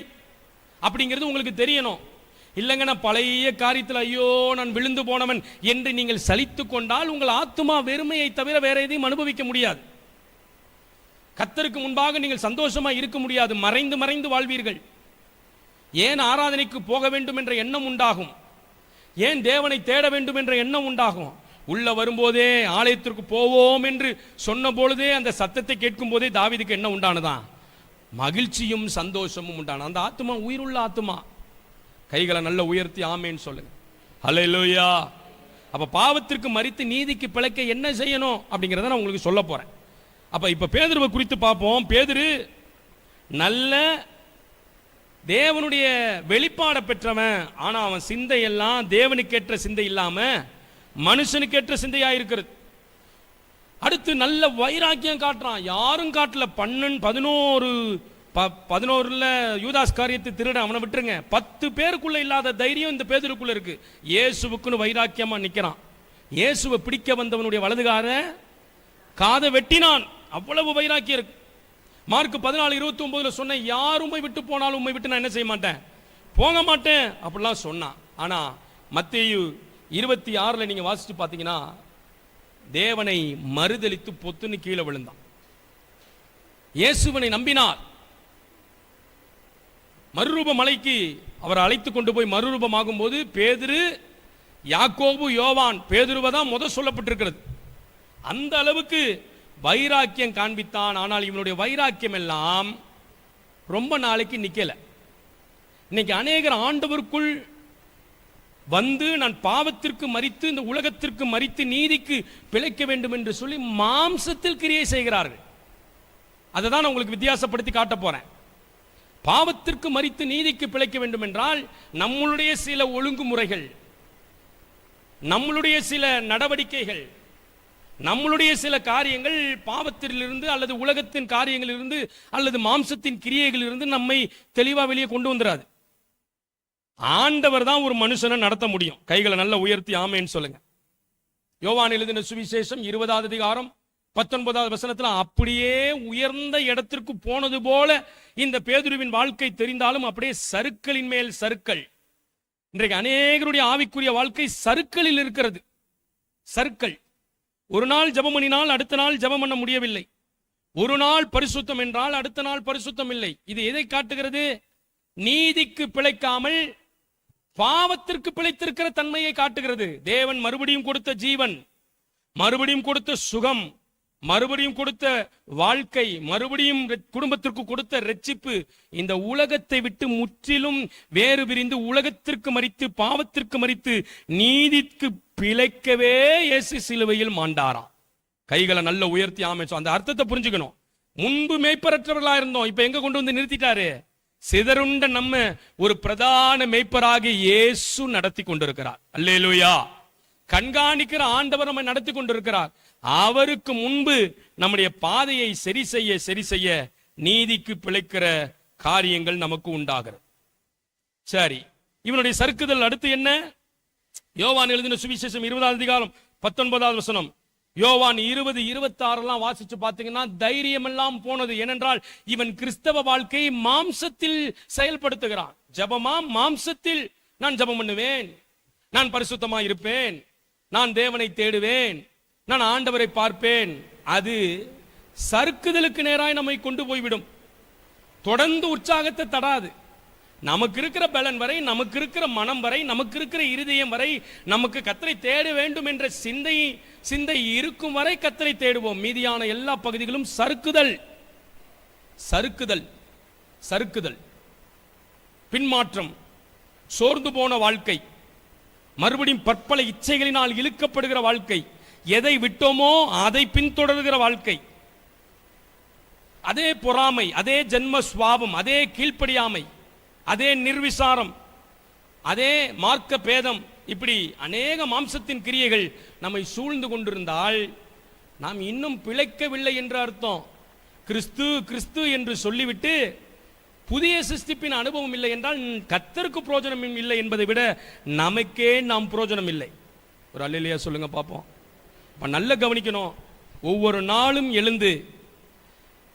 அப்படிங்கிறது உங்களுக்கு தெரியணும். இல்லைங்க, நான் பழைய காரியத்தில் ஐயோ நான் விழுந்து போனவன் என்று நீங்கள் சலித்து கொண்டால் உங்கள் ஆத்துமா வெறுமையை தவிர வேற எதையும் அனுபவிக்க முடியாது. கர்த்தருக்கு முன்பாக நீங்கள் சந்தோஷமா இருக்க முடியாது. மறைந்து மறைந்து வாழ்வீர்கள். ஏன் ஆராதனைக்கு போக வேண்டும் என்ற எண்ணம் உண்டாகும். ஏன் தேவனை தேட வேண்டும் என்ற எண்ணம் உண்டாகும். உள்ள வரும்போதே ஆலயத்திற்கு போவோம் என்று சொன்ன பொழுதே அந்த சத்தத்தை கேட்கும் போதே தாவீதுக்கு என்ன உண்டானதான்? மகிழ்ச்சியும் சந்தோஷமும் உண்டான அந்த ஆத்துமா உயிருள்ள ஆத்துமா. கைகளை நல்ல உயர்த்தி ஆமேன்னு சொல்லுங்க. ஹல்லேலூயா. அப்ப பாவத்திற்கு மரித்து நீதிக்கு பிழைக்க என்ன செய்யணும் அப்படிங்கிறத நான் உங்களுக்கு சொல்ல போறேன். அப்ப இப்ப பேதுருவை குறித்து பார்ப்போம். பேதுரு நல்ல தேவனுடைய வெளிப்பாட பெற்றவன். ஆனா அவன் சிந்தையெல்லாம் தேவனுக்கேற்ற சிந்தை இல்லாம மனுஷனுக்கேற்ற சிந்தையா இருக்கிறது. அடுத்து நல்ல வைராக்கியம் காட்டுறான். யாரும் காட்டல. 11 யூதாஸ் காரியத்தை திருட அவனை விட்டுருங்க. 10 பேருக்குள்ள இல்லாத தைரியம் இந்த பேதுருக்குள்ள இருக்கு. இயேசுவுக்குன்னு வைராக்கியமா நிக்கிறான். இயேசுவை பிடிக்க வந்தவனுடைய வலதுகார காதை வெட்டினான். அவ்வளவு வைராக்கியம் இருக்கு. மார்க் 14:29 சொன்ன, யார் உம்மை விட்டு போனாலும் உம்மை விட்டு நான் என்ன செய்ய மாட்டேன், போக மாட்டேன் அப்படிலாம் சொன்னான். ஆனா மத்தேயு 26 நீங்க வாசிச்சு பார்த்தீங்கன்னா, தேவனை மறுதலித்து பொத்துன்னு கீழே விழுந்தான். இயேசுவனை நம்பினார். மறுரூப மலைக்கு அவரை அழைத்து கொண்டு போய் மறுரூபமாகும் போது பேதுரு, யாக்கோபு, யோவான், பேதுருவை தான் முதல் சொல்லப்பட்டிருக்கிறது. அந்த அளவுக்கு வைராக்கியம் காண்பித்தான். ஆனால் இவனுடைய வைராக்கியம் எல்லாம் ரொம்ப நாளைக்கு நிக்கல. இன்னைக்கு அநேகர் ஆண்டவருக்குள் வந்து நான் பாவத்திற்கு மரித்து இந்த உலகத்திற்கு மரித்து நீதிக்கு பிழைக்க வேண்டும் என்று சொல்லி மாம்சத்தில் கிரியை செய்கிறார்கள். அதை தான் நான் உங்களுக்கு வித்தியாசப்படுத்தி காட்ட போறேன். பாவத்திற்கு மரித்து நீதிக்கு பிழைக்க வேண்டும் என்றால் நம்மளுடைய சில ஒழுங்குமுறைகள், நம்மளுடைய சில நடவடிக்கைகள், நம்மளுடைய சில காரியங்கள் பாவத்திலிருந்து அல்லது உலகத்தின் காரியங்களிலிருந்து அல்லது மாம்சத்தின் கிரியைகளிலிருந்து நம்மை தெளிவா வெளியே கொண்டு வந்துடாது. ஆண்டவர் தான் ஒரு மனுஷனை நடத்த முடியும். கைகளை நல்ல உயர்த்தி ஆமேன்னு சொல்லுங்க. யோவான் எழுதின சுவிசேஷம் 20வது அதிகாரம் 19வது வசனத்துல அப்படியே உயர்ந்த இடத்திற்கு போனது போல இந்த பேதுருவின் வாழ்க்கை தெரிந்தாலும் அப்படியே சறுக்களின் மேல் சறுக்கள். இன்றைக்கு அநேகருடைய ஆவிக்குரிய வாழ்க்கை சறுக்களில் இருக்கிறது. சறுக்கள். ஒரு நாள் ஜெபம் பண்ணினால் அடுத்த நாள் ஜெபம் பண்ண முடியவில்லை. ஒரு நாள் பரிசுத்தம் என்றால் அடுத்த நாள் பரிசுத்தம் இல்லை. இது எதை காட்டுகிறது? நீதிக்கு பிழைக்காமல் பாவத்திற்கு பிழைத்திருக்கிற தன்மையை காட்டுகிறது. தேவன் மறுபடியும் கொடுத்த ஜீவன், மறுபடியும் கொடுத்த சுகம், மறுபடியும் கொடுத்த வாழ்க்கை, மறுபடியும் குடும்பத்திற்கு கொடுத்த ரட்சிப்பு இந்த உலகத்தை விட்டு முற்றிலும் வேறு பிரிந்து உலகத்திற்கு மரித்து பாவத்திற்கு மரித்து நீதிக்கு பிழைக்கவே இயேசு சிலுவையில் மாண்டாராம். கைகளை நல்ல உயர்த்தி ஆமைச்சோம். அந்த அர்த்தத்தை புரிஞ்சுக்கணும். முன்பு மேய்ப்பரற்றவர்களா இருந்தோம், இப்ப எங்க கொண்டு வந்து நிறுத்திட்டாரு? சிதறுண்ட நம்ம ஒரு பிரதான மேய்ப்பராக இயேசு நடத்தி கொண்டிருக்கிறார். அல்லேலூயா. கண்காணிக்கிற ஆண்டவர் நம்மை நடத்தி கொண்டிருக்கிறார். அவருக்கு முன்பு நம்முடைய பாதையை சரி செய்ய நீதிக்கு பிழைக்கிற காரியங்கள் நமக்கு உண்டாகிறது. சரி, இவனுடைய சறுக்குதல் அடுத்து என்ன? யோவான் எழுதின சுவிசேஷம் 20வது அதிகாரம் 19வது வசனம். யோவான் 20:26 வாசிச்சு பார்த்தீங்கன்னா தைரியம் எல்லாம் போனது. ஏனென்றால் இவன் கிறிஸ்தவ வாழ்க்கையை மாம்சத்தில் செயல்படுத்துகிறான். ஜெபமா மாம்சத்தில் நான் ஜெபம் பண்ணுவேன், நான் பரிசுத்தமா இருப்பேன், நான் தேவனை தேடுவேன், நான் ஆண்டவரை பார்ப்பேன். அது சறுக்குதலுக்கு நேராய் நம்மை கொண்டு போய்விடும். தொடர்ந்து உற்சாகத்தை தடாது. நமக்கு இருக்கிற பலன் வரை, நமக்கு இருக்கிற மனம் வரை, நமக்கு இருக்கிற இருதயம் வரை, நமக்கு கர்த்தரை தேட வேண்டும் என்ற சிந்தை இருக்கும் வரை கர்த்தரை தேடுவோம். மீதியான எல்லா பகுதிகளும் சறுக்குதல், சறுக்குதல், சறுக்குதல், பின்மாற்றம், சோர்ந்து போன வாழ்க்கை, மறுபடியும் பற்பல இச்சைகளினால் இழுக்கப்படுகிற வாழ்க்கை, எதை விட்டோமோ அதை பின்தொடர்கிற வாழ்க்கை, அதே பொறாமை, அதே ஜென்ம சுவாபம், அதே கீழ்ப்படியாமை, அதே நிர்விசாரம், அதே மார்க்க பேதம், இப்படி அநேக மாம்சத்தின் கிரியைகள் நம்மை சூழ்ந்து கொண்டிருந்தால் நாம் இன்னும் பிழைக்கவில்லை என்று அர்த்தம். கிறிஸ்து கிறிஸ்து என்று சொல்லிவிட்டு புதிய சிருஷ்டிப்பின் அனுபவம் இல்லை என்றால் கர்த்தருக்கு பிரயோஜனம் இல்லை என்பதை விட நமக்கே நாம் பிரயோஜனம் இல்லை. ஒரு அல்லேலூயா சொல்லுங்க பார்ப்போம். அப்ப நல்ல கவனிக்கணும். ஒவ்வொரு நாளும் எழுந்து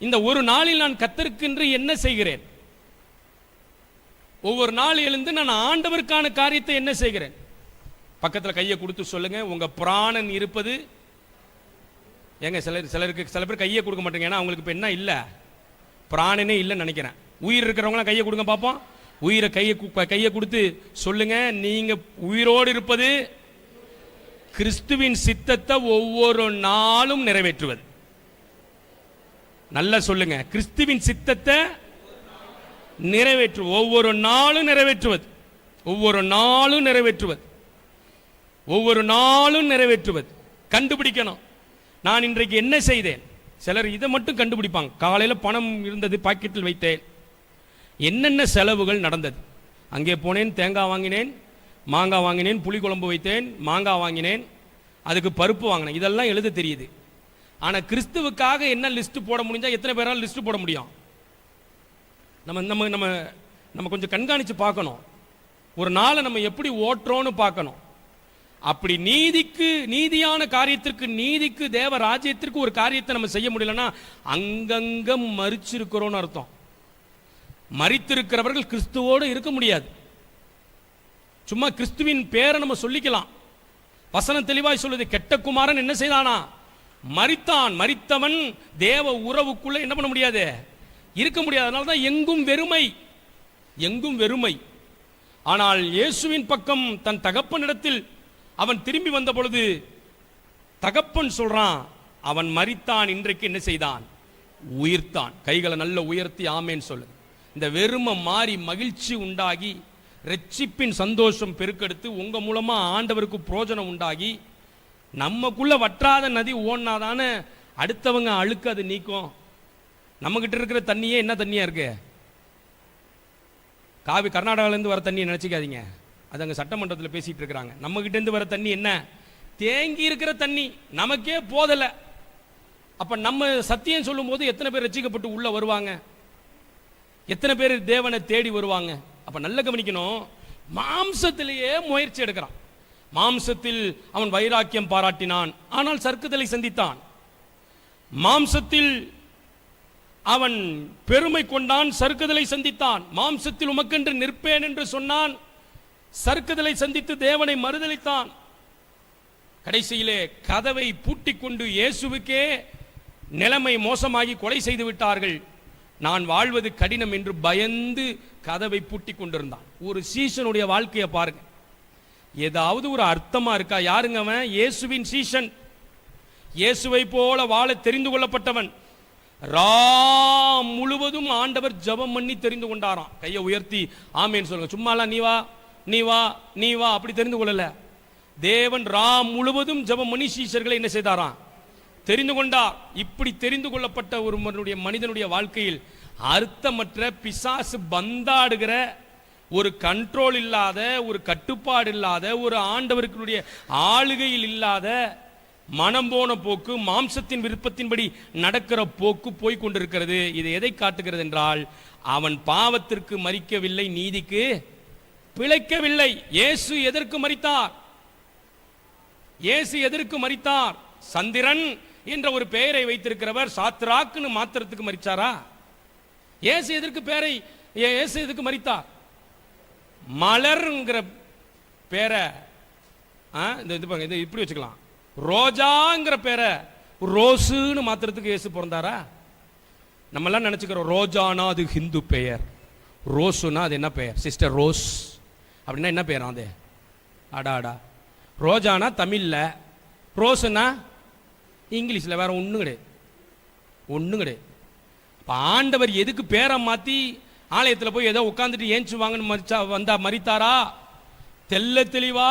இந்த ஒரு நாளில் நான் கர்த்தருக்கென்று என்ன செய்கிறேன், ஒவ்வொரு நாள் எழுந்து நான் ஆண்டவருக்கான காரியத்தை என்ன செய்கிறேன். பக்கத்தில் கையை கொடுத்து சொல்லுங்க, உங்க பிராணன் இருப்பது ஏங்க. சில பேர் கையை கொடுக்க மாட்டேங்க, ஏன்னா அவங்களுக்கு இப்போ என்ன இல்லை, பிராணனே இல்லைன்னு நினைக்கிறேன். உயிர் இருக்கிறவங்களாம் கையை கொடுங்க பார்ப்போம். உயிரை கையை கொடுத்து சொல்லுங்க, நீங்க உயிரோடு இருப்பது கிறிஸ்துவின் சித்தத்தை ஒவ்வொரு நாளும் நிறைவேற்றுவது. நல்லா சொல்லுங்க, கிறிஸ்துவின் சித்தத்தை நிறைவேற்று ஒவ்வொரு நாளும் நிறைவேற்றுவது, ஒவ்வொரு நாளும் நிறைவேற்றுவது, ஒவ்வொரு நாளும் நிறைவேற்றுவது. கண்டுபிடிக்கணும், நான் இன்றைக்கு என்ன செய்தேன். சிலர் இதை மட்டும் கண்டுபிடிப்பாங்க. காலையில் பணம் இருந்தது, பாக்கெட்டில் வைத்தேன், என்னென்ன செலவுகள் நடந்தது. அங்கே போனேன், தேங்காய் வாங்கினேன், மாங்காய் வாங்கினேன், புளிக்குழம்பு வைத்தேன், மாங்காய் வாங்கினேன், அதுக்கு பருப்பு வாங்கினேன், இதெல்லாம் எழுத தெரியுது. ஆனால் கிறிஸ்துவுக்காக என்ன லிஸ்ட் போட முடிஞ்சா எத்தனை பேரால் லிஸ்ட் போட முடியும்? நம்ம நம்ம நம்ம நம்ம கொஞ்சம் கண்காணித்து பார்க்கணும். ஒரு நாளை நம்ம எப்படி ஓட்டுறோன்னு பார்க்கணும். அப்படி நீதியான காரியத்திற்கு, நீதிக்கு, தேவ ராஜ்யத்திற்கு ஒரு காரியத்தை நம்ம செய்ய முடியலன்னா அங்கங்க மரிச்சிருக்கிறோன்னு அர்த்தம். மரித்திருக்கிறவர்கள் கிறிஸ்துவோடு இருக்க முடியாது. சும்மா கிறிஸ்துவின் பேரை நம்ம சொல்லிக்கலாம். வசனம் தெளிவாய் சொல்லுது, கெட்ட குமாரன் என்ன செய்தானா, மரித்தான். மரித்தவன் தேவ உறவுக்குள்ள என்ன பண்ண முடியாது, இருக்க முடியாது. அதனால தான் எங்கும் வெறுமை, எங்கும் வெறுமை. ஆனால் இயேசுவின் பக்கம் தன் தகப்பனிடத்தில் அவன் திரும்பி வந்த பொழுது தகப்பன் சொல்றான், அவன் மரித்தான், இன்றைக்கு என்ன செய்தான், உயிர்த்தான். கைகளை நல்ல உயர்த்தி ஆமேன்னு சொல்லு. இந்த வெறுமை மாறி மகிழ்ச்சி உண்டாகி, ரட்சிப்பின் சந்தோஷம் பெருக்கெடுத்து, உங்க மூலமா ஆண்டவருக்கு பிரோஜனம் உண்டாகி, நமக்குள்ள வற்றாத நதி ஓடினாதானே அடுத்தவங்க அழுக்கு அது நீக்கும். நம்ம கிட்ட இருக்கிற தண்ணியே என்ன தண்ணியா இருக்கு, காவி கர்நாடகாவிலேருந்து வர தண்ணியை நினச்சிக்காதீங்க, அது அங்கே சட்டமன்றத்தில் பேசிட்டு இருக்கிறாங்க. நம்ம கிட்டேருந்து வர தண்ணி என்ன, தேங்கி இருக்கிற தண்ணி, நமக்கே போதலை. அப்போ நம்ம சத்தியம் சொல்லும் போது எத்தனை பேர் ரட்சிக்கப்பட்டு உள்ள வருவாங்க, எத்தனை பேர் தேவனை தேடி வருவாங்க. அப்போ நல்ல கவனிக்கணும், மாம்சத்திலேயே முயற்சி எடுக்கிறான். மாம்சத்தில் அவன் வைராக்கியம் பாராட்டினான், ஆனால் சறுக்குதலை சந்தித்தான். மாம்சத்தில் அவன் பெருமை கொண்டான், சறுக்குதலை சந்தித்தான். மாம்சத்தில் உமக்கென்று நிற்பேன் என்று சொன்னான், சறுக்குதலை சந்தித்து தேவனை மறுதலித்தான். கடைசியிலே கதவை பூட்டிக் கொண்டு இயேசுவுக்கே நிலைமை மோசமாகி கொலை செய்து விட்டார்கள், நான் வாழ்வது கடினம் என்று பயந்து கதவை பூட்டிக் கொண்டிருந்தான். ஒரு சீஷனுடைய வாழ்க்கையை பாருங்க, ஏதாவது ஒரு அர்த்தமா இருக்கா? யாருங்க அவன்? இயேசுவின் சீஷன், இயேசுவை போல வாழ தெரிந்து கொள்ளப்பட்டவன். முழுவதும் ஆண்டவர் ஜெபம் பண்ணி தெரிந்து கொண்டாராம். கையை உயர்த்தி ஆமேன்னு சொல்லுங்க. சும்மாலாம் நீ வா நீ வா நீ வா அப்படி தெரிந்து கொள்ளல. தேவன் முழுவதும் ஜெபம் பண்ணி சீஷர்களை என்ன செய்தாராம், தெரிந்து கொண்டார். இப்படி தெரிந்து கொள்ளப்பட்ட ஒரு மனிதனுடைய வாழ்க்கையில் அர்த்தமற்ற, பிசாசு பந்தாடுகிற, ஒரு கண்ட்ரோல் இல்லாத, ஒரு கட்டுப்பாடு இல்லாத, ஒரு ஆண்டவருக்குடைய ஆளுகையில் இல்லாத, மனம் போன போக்கு, மாம்சத்தின் விருப்பத்தின்படி நடக்கிற போக்கு போய் கொண்டிருக்கிறது. இது எதை காட்டுகிறது என்றால், அவன் பாவத்திற்கு மரிக்கவில்லை, நீதிக்கு பிழைக்கவில்லை. இயேசு எதற்கு மரித்தார்? இயேசு எதற்கு மரித்தார்? சந்திரன் என்ற ஒரு பெயரை வைத்திருக்கிறவர் சாத்ராக்குன்னு மாத்திரத்துக்கு மரிச்சாரா? இயேசு எதற்கு மரித்தார்? மலர்ங்கிற பேரை இப்படி வச்சுக்கலாம், ரோஜாங்கிற பேரை ரோஸுன்னு மாத்திரத்துக்கு இயேசு பிறந்தாரா? நம்ம எல்லாம் நினைச்சுக்கிறோம் ரோஜானா அது ஹிந்து பெயர், ரோஸுனா அது என்ன பெயர்? சிஸ்டர் ரோஸ் அப்படின்னா என்ன பெயர்? அது அடாடா. ரோஜானா தமிழ்ல, ரோஸுனா இங்கிலீஷ்ல, வேற ஒன்றும் கிடையாது, ஒன்றும் கிடையாது. இப்போ ஆண்டவர் எதுக்கு பேரை மாற்றி ஆலயத்தில் போய் ஏதோ உட்காந்துட்டு ஏஞ்சி வாங்கன்னு மரித்தாரா? தெல்ல தெளிவா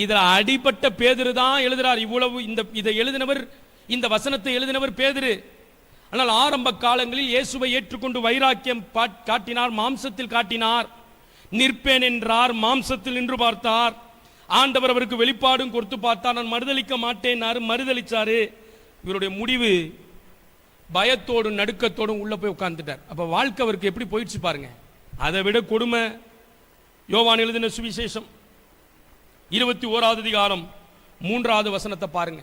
இதில் அடிப்பட்ட பேதுரு தான் எழுதுறார். இவ்வளவு இதை எழுதினவர், இந்த வசனத்தை எழுதினவர் பேதுரு. ஆனால் ஆரம்ப காலங்களில் இயேசுவை ஏற்றுக்கொண்டு வைராக்கியம் காட்டினார், மாம்சத்தில் காட்டினார். நிற்பேன் என்றார், மாம்சத்தில் நின்று பார்த்தார். ஆண்டவர் அவருக்கு வெளிப்பாடும் கொடுத்து பார்த்தா, நான் மறுதளிக்க மாட்டேன்னாரு, மறுதளிச்சாரு. இவருடைய முடிவு பயத்தோடும் நடுக்கத்தோடும் உள்ள போய் உட்கார்ந்துட்டார். அப்ப வாழ்க்கை அவருக்கு எப்படி போயிடுச்சு பாருங்க. அதை விட கொடுமை யோவான் எழுதின சுவிசேஷம் 21வது அதிகாரம் 3வது வசனத்தை பாருங்க.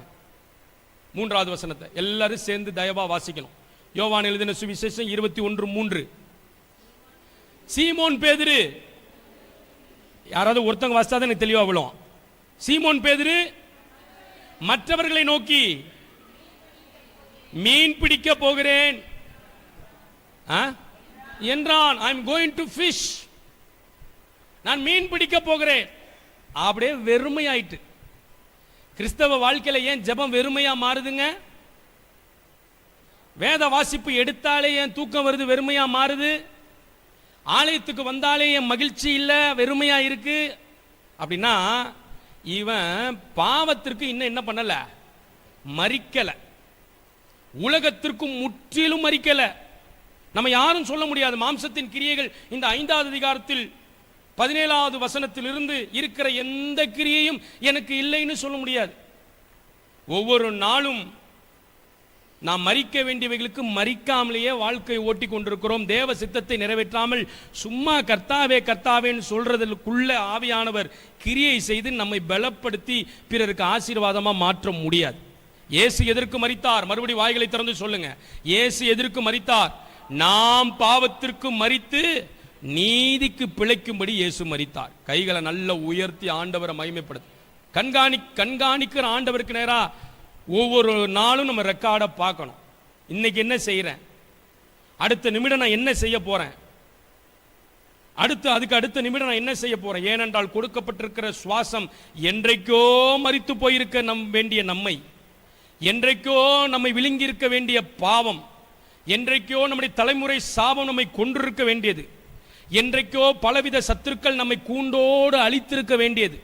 3வது வசனத்தை எல்லாரும் சேர்ந்து தயவா வாசிக்கணும். யோவான் எழுதின சுவிசேஷம் 21:3. சீமோன் பேதுரு, யாராவது ஒருத்தங்க வாசித்தாதான் எனக்கு தெளிவா விழும். சீமோன் பேதுரு மற்றவர்களை நோக்கி, மீன் பிடிக்க போகிறேன் என்றான். I am going to fish, நான் மீன் பிடிக்க போகிறேன். அப்படியே வெறுமையாயிட்டு. கிறிஸ்தவ வாழ்க்கையில ஏன் ஜெபம் வெறுமையா மாறுதுங்க? வேத வாசிப்பு எடுத்தாலே ஏன் தூக்கம் வருது, வெறுமையா மாறுது? ஆலயத்துக்கு வந்தாலே என் மகிழ்ச்சி இல்ல, வெறுமையா இருக்கு. அப்படின்னா இவன் பாவத்திற்கு இன்னும் என்ன பண்ணல, மரிக்கல. உலகத்திற்கும் முற்றிலும் மரிக்கல. நம்ம யாரும் சொல்ல முடியாது மாம்சத்தின் கிரியைகள் இந்த 5வது அதிகாரத்தில் 17வது வசனத்திலிருந்து இருக்கிற எந்த கிரியையும் எனக்கு இல்லைன்னு சொல்ல முடியாது. ஒவ்வொரு நாளும் நாம் மரிக்க வேண்டியவைகளுக்கு மரிக்காமலேயே வாழ்க்கை ஓட்டி கொண்டிருக்கிறோம். தேவ சித்தத்தை நிறைவேற்றாமல் சும்மா கர்த்தாவே கர்த்தாவேன்னு சொல்றதுக்குள்ள ஆவியானவர் கிரியை செய்து நம்மை பலப்படுத்தி பிறருக்கு ஆசீர்வாதமா மாற்ற முடியாது. இயேசு எதற்கு மரித்தார்? மறுபடி வாய்களை திறந்து சொல்லுங்க. இயேசு எதற்கு மரித்தார்? நாம் பாவத்திற்கு மரித்து நீதிக்கு பிழைக்கும்படி இயேசு மரித்தார். கைகளை நல்ல உயர்த்தி ஆண்டவரை மகிமைப்படுத்து. கண்காணிக்கிற ஆண்டவருக்கு நேரா ஒவ்வொரு நாளும் நம்ம ரெக்கார்டை பார்க்கணும். இன்னைக்கு என்ன செய்யறேன், அடுத்த நிமிடம் நான் என்ன செய்ய போறேன், அதுக்கு அடுத்த நிமிடம் நான் என்ன செய்ய போறேன். ஏனென்றால் கொடுக்கப்பட்டிருக்கிற சுவாசம் என்றைக்கோ மரித்து போயிருக்க வேண்டிய நம்மை, என்றைக்கோ நம்மை விழுங்கி இருக்க வேண்டிய பாவம், என்றைக்கோ நம்முடைய தலைமுறை சாபம் நம்மை கொன்றிருக்க வேண்டியது, என்றைக்கோ பலவித சத்துருக்கள் நம்மை கூண்டோடு அழித்திருக்க வேண்டியது,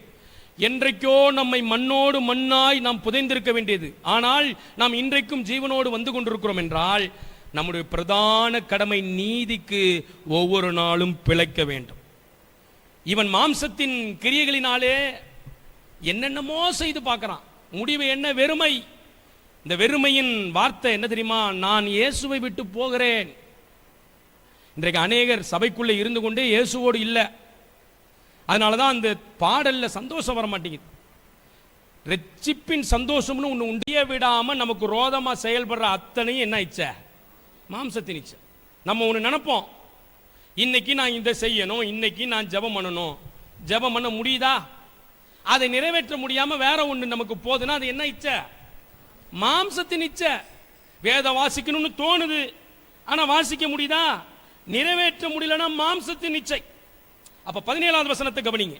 என்றைக்கோ நம்மை மண்ணோடு மண்ணாய் நாம் புதைந்திருக்க வேண்டியது. ஆனால் நாம் இன்றைக்கும் ஜீவனோடு வந்து கொண்டிருக்கிறோம் என்றால் நம்முடைய பிரதான கடமை நீதிக்கு ஒவ்வொரு நாளும் பிழைக்க வேண்டும். இவன் மாம்சத்தின் கிரியைகளினாலே என்னென்னமோ செய்து பார்க்கிறான். முடிவு என்ன? வெறுமை. இந்த வெறுமையின் வார்த்தை என்ன தெரியுமா? நான் இயேசுவை விட்டு போகிறேன். இன்றைக்கு அநேகர் சபைக்குள்ளே இருந்து கொண்டே இயேசுவோடு இல்லை. அதனாலதான் அந்த பாடல்ல சந்தோஷம் வர மாட்டேங்குது. ரட்சிப்பின் சந்தோஷம்னு ஒன்று உண்டிய விடாம நமக்கு ரோதமா செயல்படுற அத்தனையும் என்ன இச்சை? மாம்சத்தின் இச்சை. நம்ம ஒன்று நினைப்போம், இன்னைக்கு நான் இதை செய்யணும், இன்னைக்கு நான் ஜெபம் பண்ணணும். ஜெபம் பண்ண முடியுதா? அதை நிறைவேற்ற முடியாம வேற ஒன்று நமக்கு போதுன்னா அது என்ன இச்சை? மாம்சத்தின் இச்சை. வேத வாசிக்கணும்னு தோணுது, ஆனா வாசிக்க முடியுதா? நிறைவேற்ற முடியலன்னா மாம்சத்தின் இச்சை. அப்ப 17வது வசனத்தை கவனிங்க.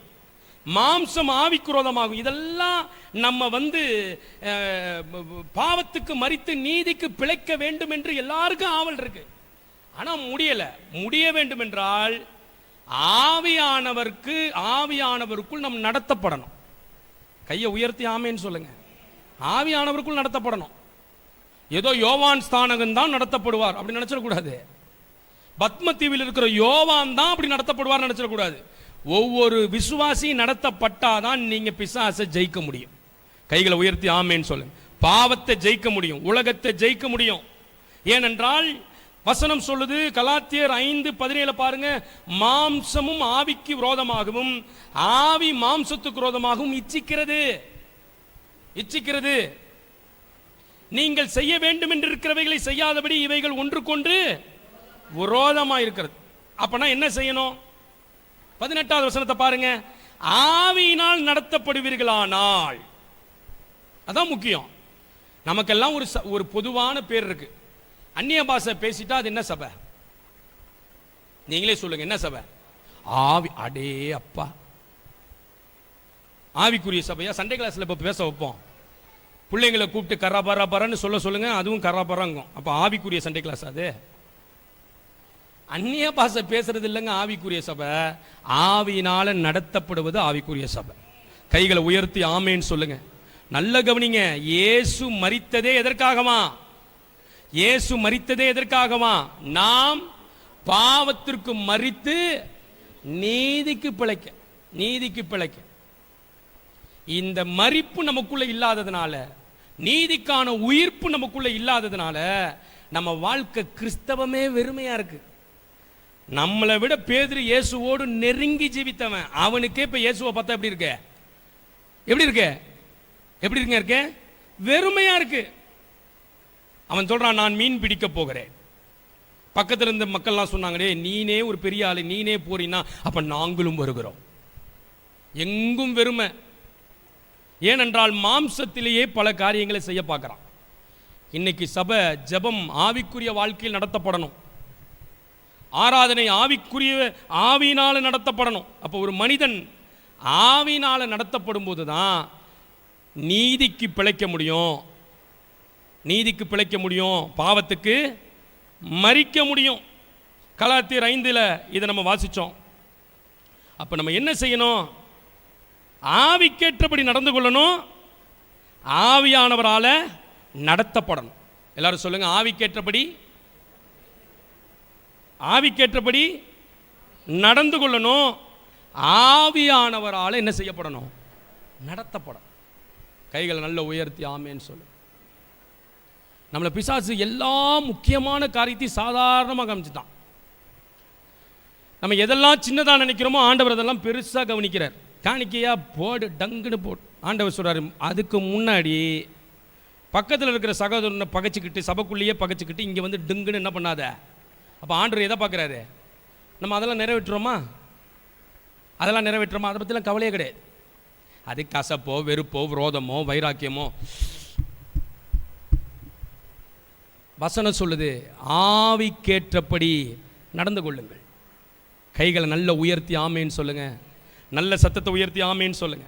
மாம்சம் ஆவிக்கு விரோதமாகும். இதெல்லாம் நம்ம பாவத்துக்கு மரித்து நீதிக்கு பிழைக்க வேண்டும் என்று எல்லாருக்கும் ஆவல் இருக்கு. ஆனா முடிய வேண்டும் என்றால் ஆவியானவருக்குள் நாம் நடத்தப்படணும். கையை உயர்த்தி ஆமேன்னு சொல்லுங்க. ஆவியானவருக்குள் நடத்தப்படணும். ஏதோ யோவான் ஸ்தானகன் தான் நடத்தப்படுவார் அப்படி நினைச்சிடக்கூடாது. பத்ம தீவில் இருக்கிற யோவான் தான் அப்படி நடத்தப்படுவார் நினைச்சிடக்கூடாது. ஒவ்வொரு விசுவாசியும் நடத்தப்பட்டாதான் நீங்க பிசாசை ஜெயிக்க முடியும். கைகளை உயர்த்தி ஆமேன்னு சொல்லுங்க. பாவத்தை ஜெயிக்க முடியும், உலகத்தை ஜெயிக்க முடியும். ஏனென்றால் வசனம் சொல்லுது, கலாத்தியர் 5:17 பாருங்க, மாம்சமும் ஆவிக்கு விரோதமாகவும் ஆவி மாம்சத்துக்கு விரோதமாகவும் இச்சிக்கிறது. நீங்கள் செய்ய வேண்டும் என்று இருக்கிறவைகளை செய்யாதபடி இவைகள் ஒன்றுக்கொன்று விரோதமா இருக்கிறது. அப்பனா என்ன செய்யணும்? 18வது வசனத்தை பாருங்க. ஆவியினால் நடத்தப்படுவீர்களானால், அதான் முக்கியம். நமக்கெல்லாம் ஒரு பொதுவான பேர் இருக்கு. அந்நிய பாஷை பேசிட்டா அது என்ன சபை? நீங்களே சொல்லுங்க, என்ன சபை? ஆவி. அடே அப்பா, ஆவிக்குரிய சபையா? சண்டே கிளாஸ்ல இப்ப பேச வைப்போம், பிள்ளைங்களை கூப்பிட்டு கராபரான்னு சொல்லுங்க, அதுவும் கராபராங்கும். அப்ப ஆவிக்குரிய சண்டே கிளாஸ் அது? அந்நிய பாஷை பேசுறது இல்லைங்க ஆவிக்குரிய சபை. ஆவியினால நடத்தப்படுவது ஆவிக்குரிய சபை. கைகளை உயர்த்தி ஆமேன்னு சொல்லுங்க. நல்ல கவனிங்க. இயேசு மரித்ததே எதற்காகவா? இயேசு மரித்ததே எதற்காகவா? நாம் பாவத்திற்கு மரித்து நீதிக்கு பிழைக்க. இந்த மரிப்பு நமக்குள்ள இல்லாததுனால, நீதிக்கான உயிர்ப்பு நமக்குள்ள இல்லாததுனால நம்ம வாழ்க்கை கிறிஸ்தவமே வெறுமையா இருக்கு. நம்மளை விட பேதுரு இயேசுவோடு நெருங்கி ஜீவித்தவன். அவனுக்கே இப்ப இயேசுவை பார்த்தா எப்படி இருக்க? எப்படி இருக்க? எப்படி இருக்க? வெறுமையா இருக்கு. அவன் சொல்றான், நான் மீன் பிடிக்க போகிறேன். பக்கத்தில் இருந்த மக்கள்லாம் சொன்னாங்களே, நீனே ஒரு பெரிய ஆளு, நீனே போறீன்னா அப்ப நாங்களும் வருகிறோம். எங்கும் வெறுமை. ஏனென்றால் மாம்சத்திலேயே பல காரியங்களை செய்ய பார்க்கிறான். இன்னைக்கு சபை ஜெபம் ஆவிக்குரிய வாழ்க்கையில் நடத்தப்படணும். ஆராதனை ஆவிக்குரிய ஆவியினால நடத்தப்படணும். அப்போ ஒரு மனிதன் ஆவியினால நடத்தப்படும் போது தான் நீதிக்கு பிழைக்க முடியும். நீதிக்கு பிழைக்க முடியும், பாவத்துக்கு மரிக்க முடியும். கலாத்தியர் 5 இதை நம்ம வாசிச்சோம். அப்ப நம்ம என்ன செய்யணும்? ஆவிக்கேற்றபடி நடந்து கொள்ளணும், ஆவியானவரால நடத்தப்படணும். எல்லாரும் சொல்லுங்க, ஆவிக்கேற்றபடி ஆவிக்கேற்றபடி நடந்து கொள்ளணும், ஆவியானவரால் என்ன செய்யப்படணும்? நடத்தப்படும். கைகளை நல்ல உயர்த்தி ஆமேன்னு சொல்லு. நம்மளை பிசாசு எல்லா முக்கியமான காரியத்தையும் சாதாரணமாக கவனிச்சுட்டான். நம்ம எதெல்லாம் சின்னதாக நினைக்கிறோமோ ஆண்டவர் அதெல்லாம் பெருசாக கவனிக்கிறார். காணிக்கையா போடு, டங்குன்னு போடு. ஆண்டவர் சொல்றாரு, அதுக்கு முன்னாடி பக்கத்தில் இருக்கிற சகோதரனை பகைச்சிக்கிட்டு, சபைக்குள்ளேயே பகைச்சிக்கிட்டு இங்கே வந்து டங்குன்னு என்ன பண்ணாத. அப்போ ஆண்டவர் எதை பார்க்குறாரு? நம்ம அதெல்லாம் நிறைவேற்றுறோமா? அதெல்லாம் நிறைவேற்றுறோமா? அதை பற்றிலாம் கவலையே கிடையாது. அது கசப்போ, வெறுப்போ, விரோதமோ, வைராக்கியமோ. வசனம் சொல்லுது, ஆவிக்கேற்றபடி நடந்து கொள்ளுங்கள். கைகளை நல்ல உயர்த்தி ஆமேன்னு சொல்லுங்க. நல்ல சத்தத்தை உயர்த்தி ஆமேன்னு சொல்லுங்க.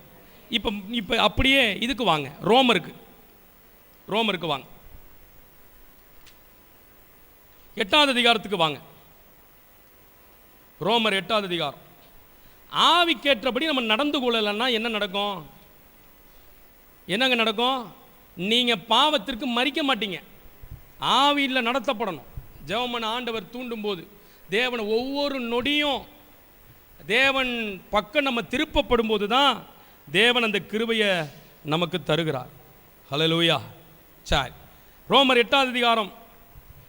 இப்போ அப்படியே இதுக்கு வாங்க, ரோமருக்கு வாங்க, 8வது அதிகாரத்துக்கு வாங்க. ரோமர் 8வது அதிகாரம். ஆவிக்கேற்றபடி நம்ம நடந்து கொள்ளலைன்னா என்ன நடக்கும்? என்னங்க நடக்கும்? நீங்க பாவத்திற்கு மரிக்க மாட்டீங்க. ஆவியில் நடத்தப்படணும். ஜெபம் ஆண்டவர் தூண்டும் போது தேவன் ஒவ்வொரு நொடியும் தேவன் பக்கம் நம்ம திருப்பப்படும் போது தான் தேவன் அந்த கிருபையை நமக்கு தருகிறார். ஹல்லேலூயா. சரி, ரோமர் 8வது அதிகாரம்.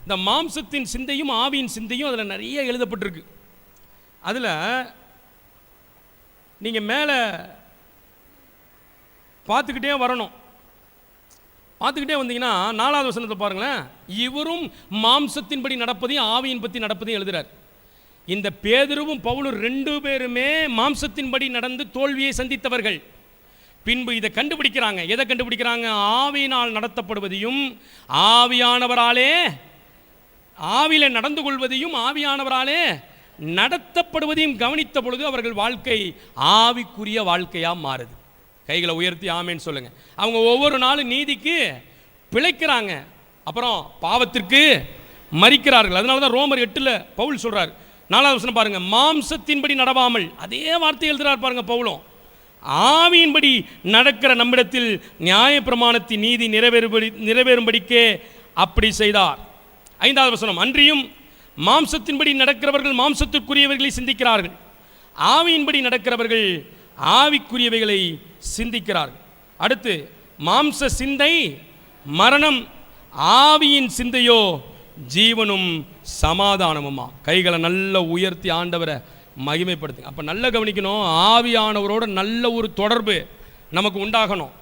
இந்த மாம்சத்தின் சிந்தையும் ஆவியின் சிந்தையும் அதில் நிறைய எழுதப்பட்டிருக்கு. அதில் நீங்கள் மேலே பார்த்துக்கிட்டே வரணும். பார்த்துக்கிட்டே வந்தீங்கன்னா 4வது வசனத்தை பாருங்களேன். இவரும் மாம்சத்தின்படி நடப்பதையும் ஆவியின் பற்றி நடப்பதையும் எழுதுறார். இந்த பேதுருவும் பவுலும் 2 பேருமே மாம்சத்தின்படி நடந்து தோல்வியை சந்தித்தவர்கள். பின்பு இதை கண்டுபிடிக்கிறாங்க. எதை கண்டுபிடிக்கிறாங்க? ஆவியினால் நடத்தப்படுவதையும் ஆவியானவராலே, ஆவியில நடந்து கொள்வதையும் ஆவியானவராலே நடத்தப்படுவதையும் கவனித்த பொழுது அவர்கள் வாழ்க்கை ஆவிக்குரிய வாழ்க்கையாக மாறுது. கைகளை உயர்த்தி ஆமேன்னு சொல்லுங்க. அவங்க ஒவ்வொரு நாளும் நீதிக்கு பிழைக்கிறாங்க, அப்புறம் பாவத்திற்கு மரிக்கிறார்கள். அதனால தான் ரோமர் 8 பவுல் சொல்றார். 4வது வசனம் பாருங்க. மாம்சத்தின்படி நடவாமல், அதே வார்த்தை எழுதுறார் பாருங்க பவுலும். ஆவியின்படி நடக்கிற நம்மிடத்தில் நியாயப்பிரமாணத்தின் நீதி நிறைவேறும்படிக்கே அப்படி செய்தார். 5வது வசனம். அன்றியும் மாம்சத்தின்படி நடக்கிறவர்கள் மாம்சத்திற்குரியவைகளை சிந்திக்கிறார்கள், ஆவியின்படி நடக்கிறவர்கள் ஆவிக்குரியவைகளை சிந்திக்கிறார்கள். அடுத்து, மாம்ச சிந்தை மரணம், ஆவியின் சிந்தையோ ஜீவனும் சமாதானமுமா. கைகளை நல்ல உயர்த்தி ஆண்டவரை மகிமைப்படுத்துங்க. அப்போ நல்ல கவனிக்கணும், ஆவியானவரோட நல்ல ஒரு தொடர்பு நமக்கு உண்டாகணும்.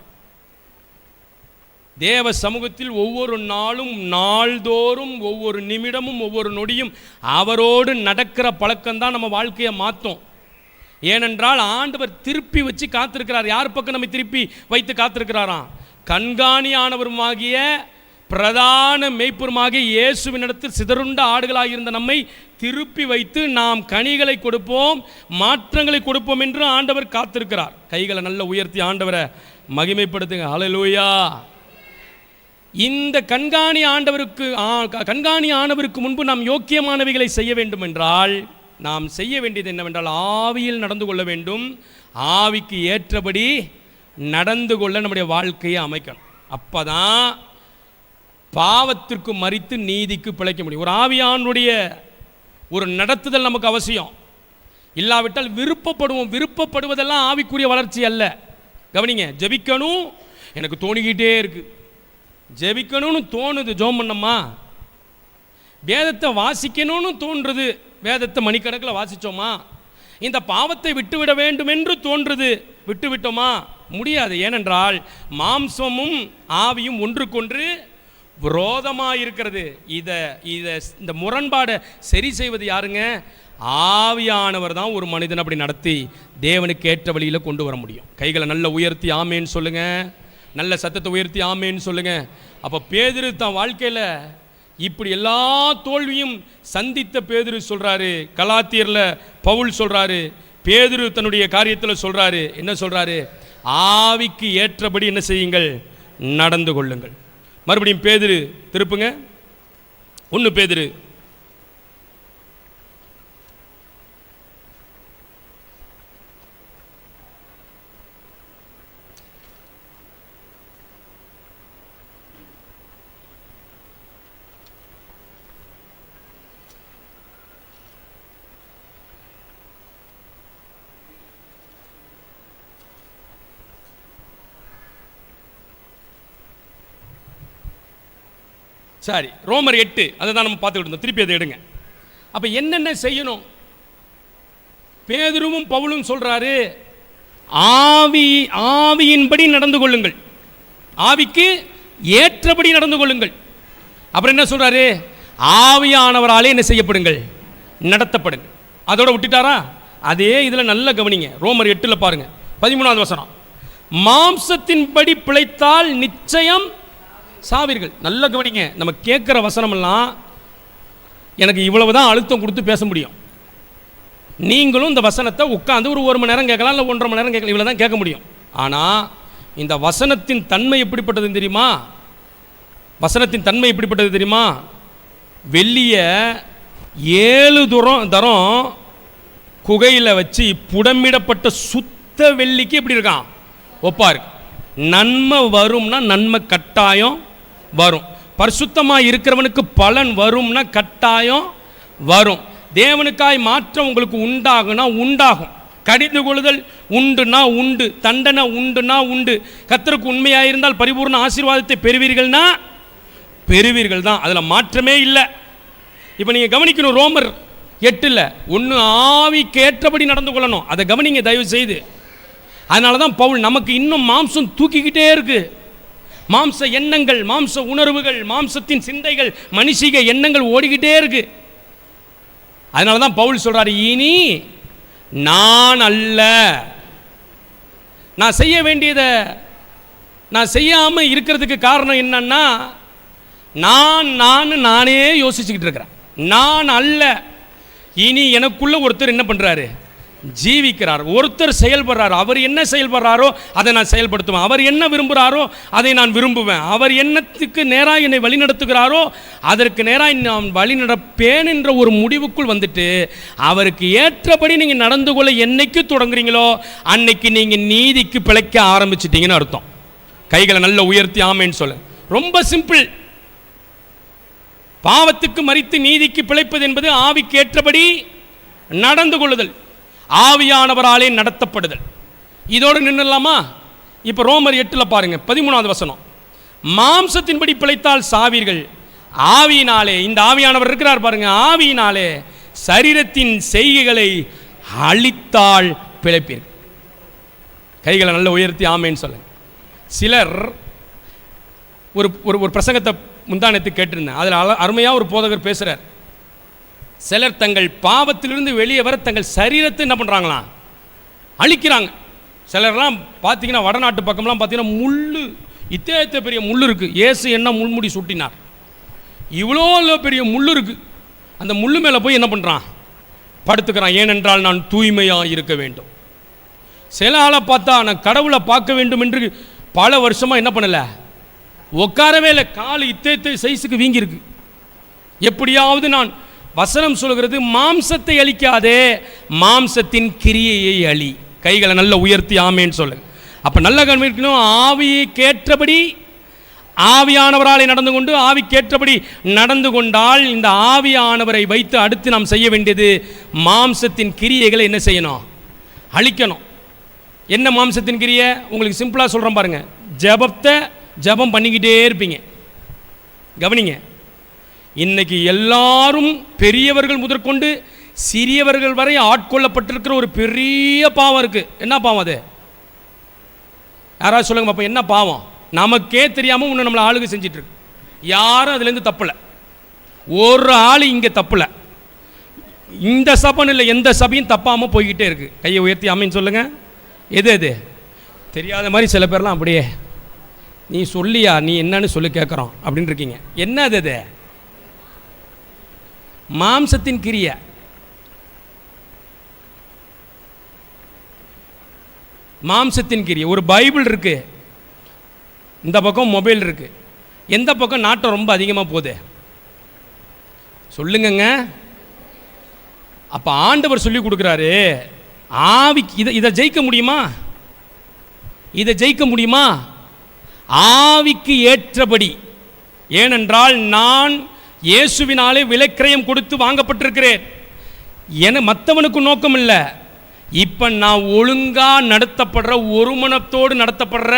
தேவ சமூகத்தில் ஒவ்வொரு நாளும், நாள்தோறும், ஒவ்வொரு நிமிடமும், ஒவ்வொரு நொடியும் அவரோடு நடக்கிற பழக்கம்தான் நம்ம வாழ்க்கையை மாற்றும். ஏனென்றால் ஆண்டவர் திருப்பி வச்சு காத்திருக்கிறார். யார் பக்கம் நம்ம திருப்பி வைத்து காத்திருக்கிறாராம்? கண்காணியானவருமாகிய பிரதான மேய்ப்பருமாகிய இயேசுவினிடத்தில் சிதறுண்ட ஆடுகளாக இருந்த நம்மை திருப்பி வைத்து நாம் கனிகளை கொடுப்போம், மாற்றங்களை கொடுப்போம் என்று ஆண்டவர் காத்திருக்கிறார். கைகளை நல்ல உயர்த்தி ஆண்டவரை மகிமைப்படுத்துங்க. ஹல்லேலூயா. இந்த கண்காணி ஆண்டவருக்கு முன்பு நாம் யோக்கியமானவைகளை செய்ய வேண்டும் என்றால் நாம் செய்ய வேண்டியது என்னவென்றால் ஆவியில் நடந்து கொள்ள வேண்டும். ஆவிக்கு ஏற்றபடி நடந்து கொள்ள நம்முடைய வாழ்க்கையை அமைக்கணும். அப்பதான் பாவத்திற்கு மரித்து நீதிக்கு பிழைக்க முடியும். ஒரு ஆவியானுடைய ஒரு நடத்துதல் நமக்கு அவசியம். இல்லாவிட்டால் விருப்பப்படுவோம். விருப்பப்படுவதெல்லாம் ஆவிக்குரிய வளர்ச்சி அல்ல. கவனிங்க, ஜெபிக்கணும் எனக்கு தோணிக்கிட்டே இருக்கு, ஜெபிக்கணும்னு தோணுது, ஜெபம் பண்ணம்மா. வேதத்தை வாசிக்கணும்னு தோன்றுறது, வேதத்தை மணிக்கணக்கில் வாசித்தோமா. இந்த பாவத்தை விட்டுவிட வேண்டும் என்று தோன்றுது, விட்டுவிட்டோமா? முடியாது. ஏனென்றால் மாம்சமும் ஆவியும் ஒன்றுக்கொன்று விரோதமாக இருக்கிறது. இந்த முரண்பாடை சரி செய்வது யாருங்க? ஆவியானவர் தான் ஒரு மனிதன் அப்படி நடத்தி தேவனுக்கு ஏற்ற வழியில் கொண்டு வர முடியும். கைகளை நல்ல உயர்த்தி ஆமேன்னு சொல்லுங்க, நல்ல சத்தத்தை உயர்த்தி ஆமேன்னு சொல்லுங்க. அப்போ பேதுரு தான் வாழ்க்கையில் இப்படி எல்லா தோல்வியும் சந்தித்த பேதுரு சொல்றாரு. கலாத்தியர்ல பவுல் சொல்றாரு, பேதுரு தன்னுடைய காரியத்தில் சொல்றாரு. என்ன சொல்றாரு? ஆவிக்கு ஏற்றபடி என்ன செய்யுங்கள்? நடந்து கொள்ளுங்கள். மறுபடியும் பேதுரு திருப்புங்க, 1 பேதுரு சரி, ரோமர் 8 அதை தான் நம்ம பார்த்துக்கிட்டு இருந்தோம். திருப்பி அதை எடுங்க. அப்போ என்னென்ன செய்யணும்? பேதுருவும் பவுலும் சொல்றாரு, ஆவியின்படி நடந்து கொள்ளுங்கள், ஆவிக்கு ஏற்றபடி நடந்து கொள்ளுங்கள். அப்புறம் என்ன சொல்றாரு? ஆவியானவராலே என்ன செய்யப்படுங்கள்? நடத்தப்படுங்க. அதோட விட்டுட்டாரா? அதே இதில் நல்ல கவனிங்க, ரோமர் 8 பாருங்க, 13வது வசனம். மாம்சத்தின்படி பிழைத்தால் நிச்சயம் சாவீர்கள். நல்ல கவனிங்க, நம்ம கேட்குற வசனமெல்லாம் எனக்கு இவ்வளவுதான் அழுத்தம் கொடுத்து பேச முடியும். நீங்களும் இந்த வசனத்தை உட்காந்து ஒரு மணி நேரம் கேட்கலாம், இல்லை 1.5 மணி நேரம் கேட்கலாம், இவ்வளோ தான் கேட்க முடியும். ஆனால் இந்த வசனத்தின் தன்மை எப்படிப்பட்டது தெரியுமா? வசனத்தின் தன்மை எப்படிப்பட்டது தெரியுமா? வெள்ளிய 7 தரம் குகையில் வச்சு புடமிடப்பட்ட சுத்த வெள்ளிக்கு எப்படி இருக்கான்? ஒப்பா இருக்கு. நன்மை வரும்னா நன்மை கட்டாயம் வரும். பரிசுத்தமாக இருக்கிறவனுக்கு பலன் வரும்னா கட்டாயம் வரும். தேவனுக்காய் மாற்றம் உங்களுக்கு உண்டாகுனா உண்டாகும். கடிந்து கொள்ளுதல் உண்டுனா உண்டு, தண்டனை உண்டுனா உண்டு. கர்த்தருக்கு உண்மையாக இருந்தால் பரிபூர்ண ஆசீர்வாதத்தை பெறுவீர்கள்னா பெறுவீர்கள் தான், அதில் மாற்றமே இல்லை. இப்போ நீங்கள் கவனிக்கணும், ரோமர் 8 1 ஆவிக்கு ஏற்றபடி நடந்து கொள்ளணும். அதை கவனிங்க தயவு செய்து. அதனால தான் பவுல் நமக்கு இன்னும் மாம்சம் தூக்கிக்கிட்டே இருக்கு. மாம்ச எண்ணங்கள், மாம்ச உணர்வுகள், மாம்சத்தின் சிந்தைகள், மனுஷிக எண்ணங்கள் ஓடிக்கிட்டே இருக்கு. அதனால தான் பவுல் சொல்றாரு, இனி நான் அல்ல, நான் செய்ய வேண்டியதை நான் செய்யாம இருக்கிறதுக்கு காரணம் என்னன்னா, நானே யோசிச்சுக்கிட்டு இருக்கிறேன். நான் அல்ல, இனி எனக்குள்ள ஒருத்தர் என்ன பண்றாரு? ஜீவிக்கிறார். ஒருத்தர் செயல்படுறார். அவர் என்ன செயல்படுறாரோ அதை நான் செயல்படுத்துவேன். அவர் என்ன விரும்புகிறாரோ அதை நான் விரும்புவேன். அவர் என்னத்துக்கு நேராக என்னை வழி நடத்துகிறாரோ அதற்கு நேராக நான் வழி நடப்பேன் என்ற ஒரு முடிவுக்குள் வந்துட்டு, அவருக்கு ஏற்றபடி நீங்கள் நடந்து கொள்ள என்னைக்கு தொடங்குறீங்களோ அன்னைக்கு நீங்கள் நீதிக்கு பிழைக்க ஆரம்பிச்சிட்டீங்கன்னு அர்த்தம். கைகளை நல்ல உயர்த்தி ஆமேன்னு சொல்ல. ரொம்ப சிம்பிள். பாவத்துக்கு மரித்து நீதிக்கு பிழைப்பது என்பது ஆவிக்கு ஏற்றபடி நடந்து கொள்ளுதல், ஆவியானவராலே நடத்தப்படுதல். இதோடு நின்றுலாமா? இப்போ ரோமர் 8 பாருங்க, 13வது வசனம். மாம்சத்தின்படி பிழைத்தால் சாவீர்கள், ஆவியினாலே, இந்த ஆவியானவர் இருக்கிறார் பாருங்க, ஆவியினாலே சரீரத்தின் செய்கைகளை அழித்தால் பிழைப்பீர்கள். கைகளை நல்ல உயர்த்தி ஆமேன்னு சொல்லுங்க. சிலர் ஒரு பிரசங்கத்தை முந்தானத்து கேட்டிருந்தேன். அதில் அருமையாக ஒரு போதகர் பேசுகிறார். சிலர் தங்கள் பாவத்திலிருந்து வெளியே வர தங்கள் சரீரத்தை என்ன பண்ணுறாங்களாம்? அழிக்கிறாங்க. சிலர்லாம் பார்த்தீங்கன்னா வடநாட்டு பக்கம்லாம் பார்த்தீங்கன்னா முள்ளு, இத்தே பெரிய முள் இருக்குது. இயேசு என்ன முள்முடி சுட்டினார், இவ்வளோ பெரிய முள் இருக்குது. அந்த முள்ளு மேலே போய் என்ன பண்ணுறான்? படுத்துக்கிறான். ஏனென்றால் நான் தூய்மையாக இருக்க வேண்டும். சில ஆளை பார்த்தா நான் கடவுளை பார்க்க வேண்டும் என்று பல வருஷமாக என்ன பண்ணலை, உட்காரவே இல்லை. கால் இத்தே சைஸுக்கு வீங்கியிருக்கு. எப்படியாவது நான், வசனம் சொல்கிறது மாம்சத்தை அழிக்காதே, மாம்சத்தின் கிரியையை அழி. கைகளை நல்ல உயர்த்தி ஆமேன்னு சொல்லுங்க. அப்போ நல்ல கவனிக்கணும். ஆவியேற்றபடி ஆவியானவராலே நடந்து கொண்டு ஆவிக்கேற்றபடி நடந்து கொண்டால் இந்த ஆவியானவரை வைத்து அடுத்து நாம் செய்ய வேண்டியது மாம்சத்தின் கிரியைகளை என்ன செய்யணும்? அழிக்கணும். என்ன மாம்சத்தின் கிரியை? உங்களுக்கு சிம்பிளாக சொல்கிறேன் பாருங்க. ஜெபம் பண்ணிக்கிட்டே இருப்பீங்க. கவனிங்க, இன்னைக்கு எல்லாரும் பெரியவர்கள் முதற்கொண்டு சிறியவர்கள் வரை ஆட்கொள்ளப்பட்டிருக்கிற ஒரு பெரிய பாவம் இருக்கு. என்ன பாவம் அது? யாராவது சொல்லுங்க பாப்பா, என்ன பாவம்? நமக்கே தெரியாமல் ஒன்று நம்மளை ஆளுகை செஞ்சிட்டு இருக்கு. யாரும் அதுலேருந்து தப்பலை. ஒரு ஆள் இங்கே தப்பலை. இந்த சபைன்னு இல்லை, எந்த சபையும் தப்பாமல் போய்கிட்டே இருக்கு. கையை உயர்த்தி ஆமீன் சொல்லுங்க. எது தெரியாத மாதிரி சில பேர்லாம் அப்படியே நீ சொல்லியா, நீ என்னன்னு சொல்லி கேட்குறோம் அப்படின்னு இருக்கீங்க. என்ன அது? மாம்சத்தின் கிரியை. மாம்சத்தின் கிரியை. ஒரு பைபிள் இருக்கு, இந்த பக்கம் மொபைல் இருக்கு, எந்த பக்கம் நாட்டம் ரொம்ப அதிகமாக போகுது சொல்லுங்கங்க. அப்போ ஆண்டவர் சொல்லி கொடுக்குறாரு, ஆவிக்கு இதை ஜெயிக்க முடியுமா? இதை ஜெயிக்க முடியுமா? ஆவிக்கு ஏற்றபடி. ஏனென்றால் நான் இயேசுவினாலே விலைக்கிரயம் கொடுத்து வாங்கப்பட்டிருக்கிறேன். என மற்றவனுக்கு நோக்கம் இல்லை. இப்போ நான் ஒழுங்காக நடத்தப்படுற, ஒரு மனத்தோடு நடத்தப்படுற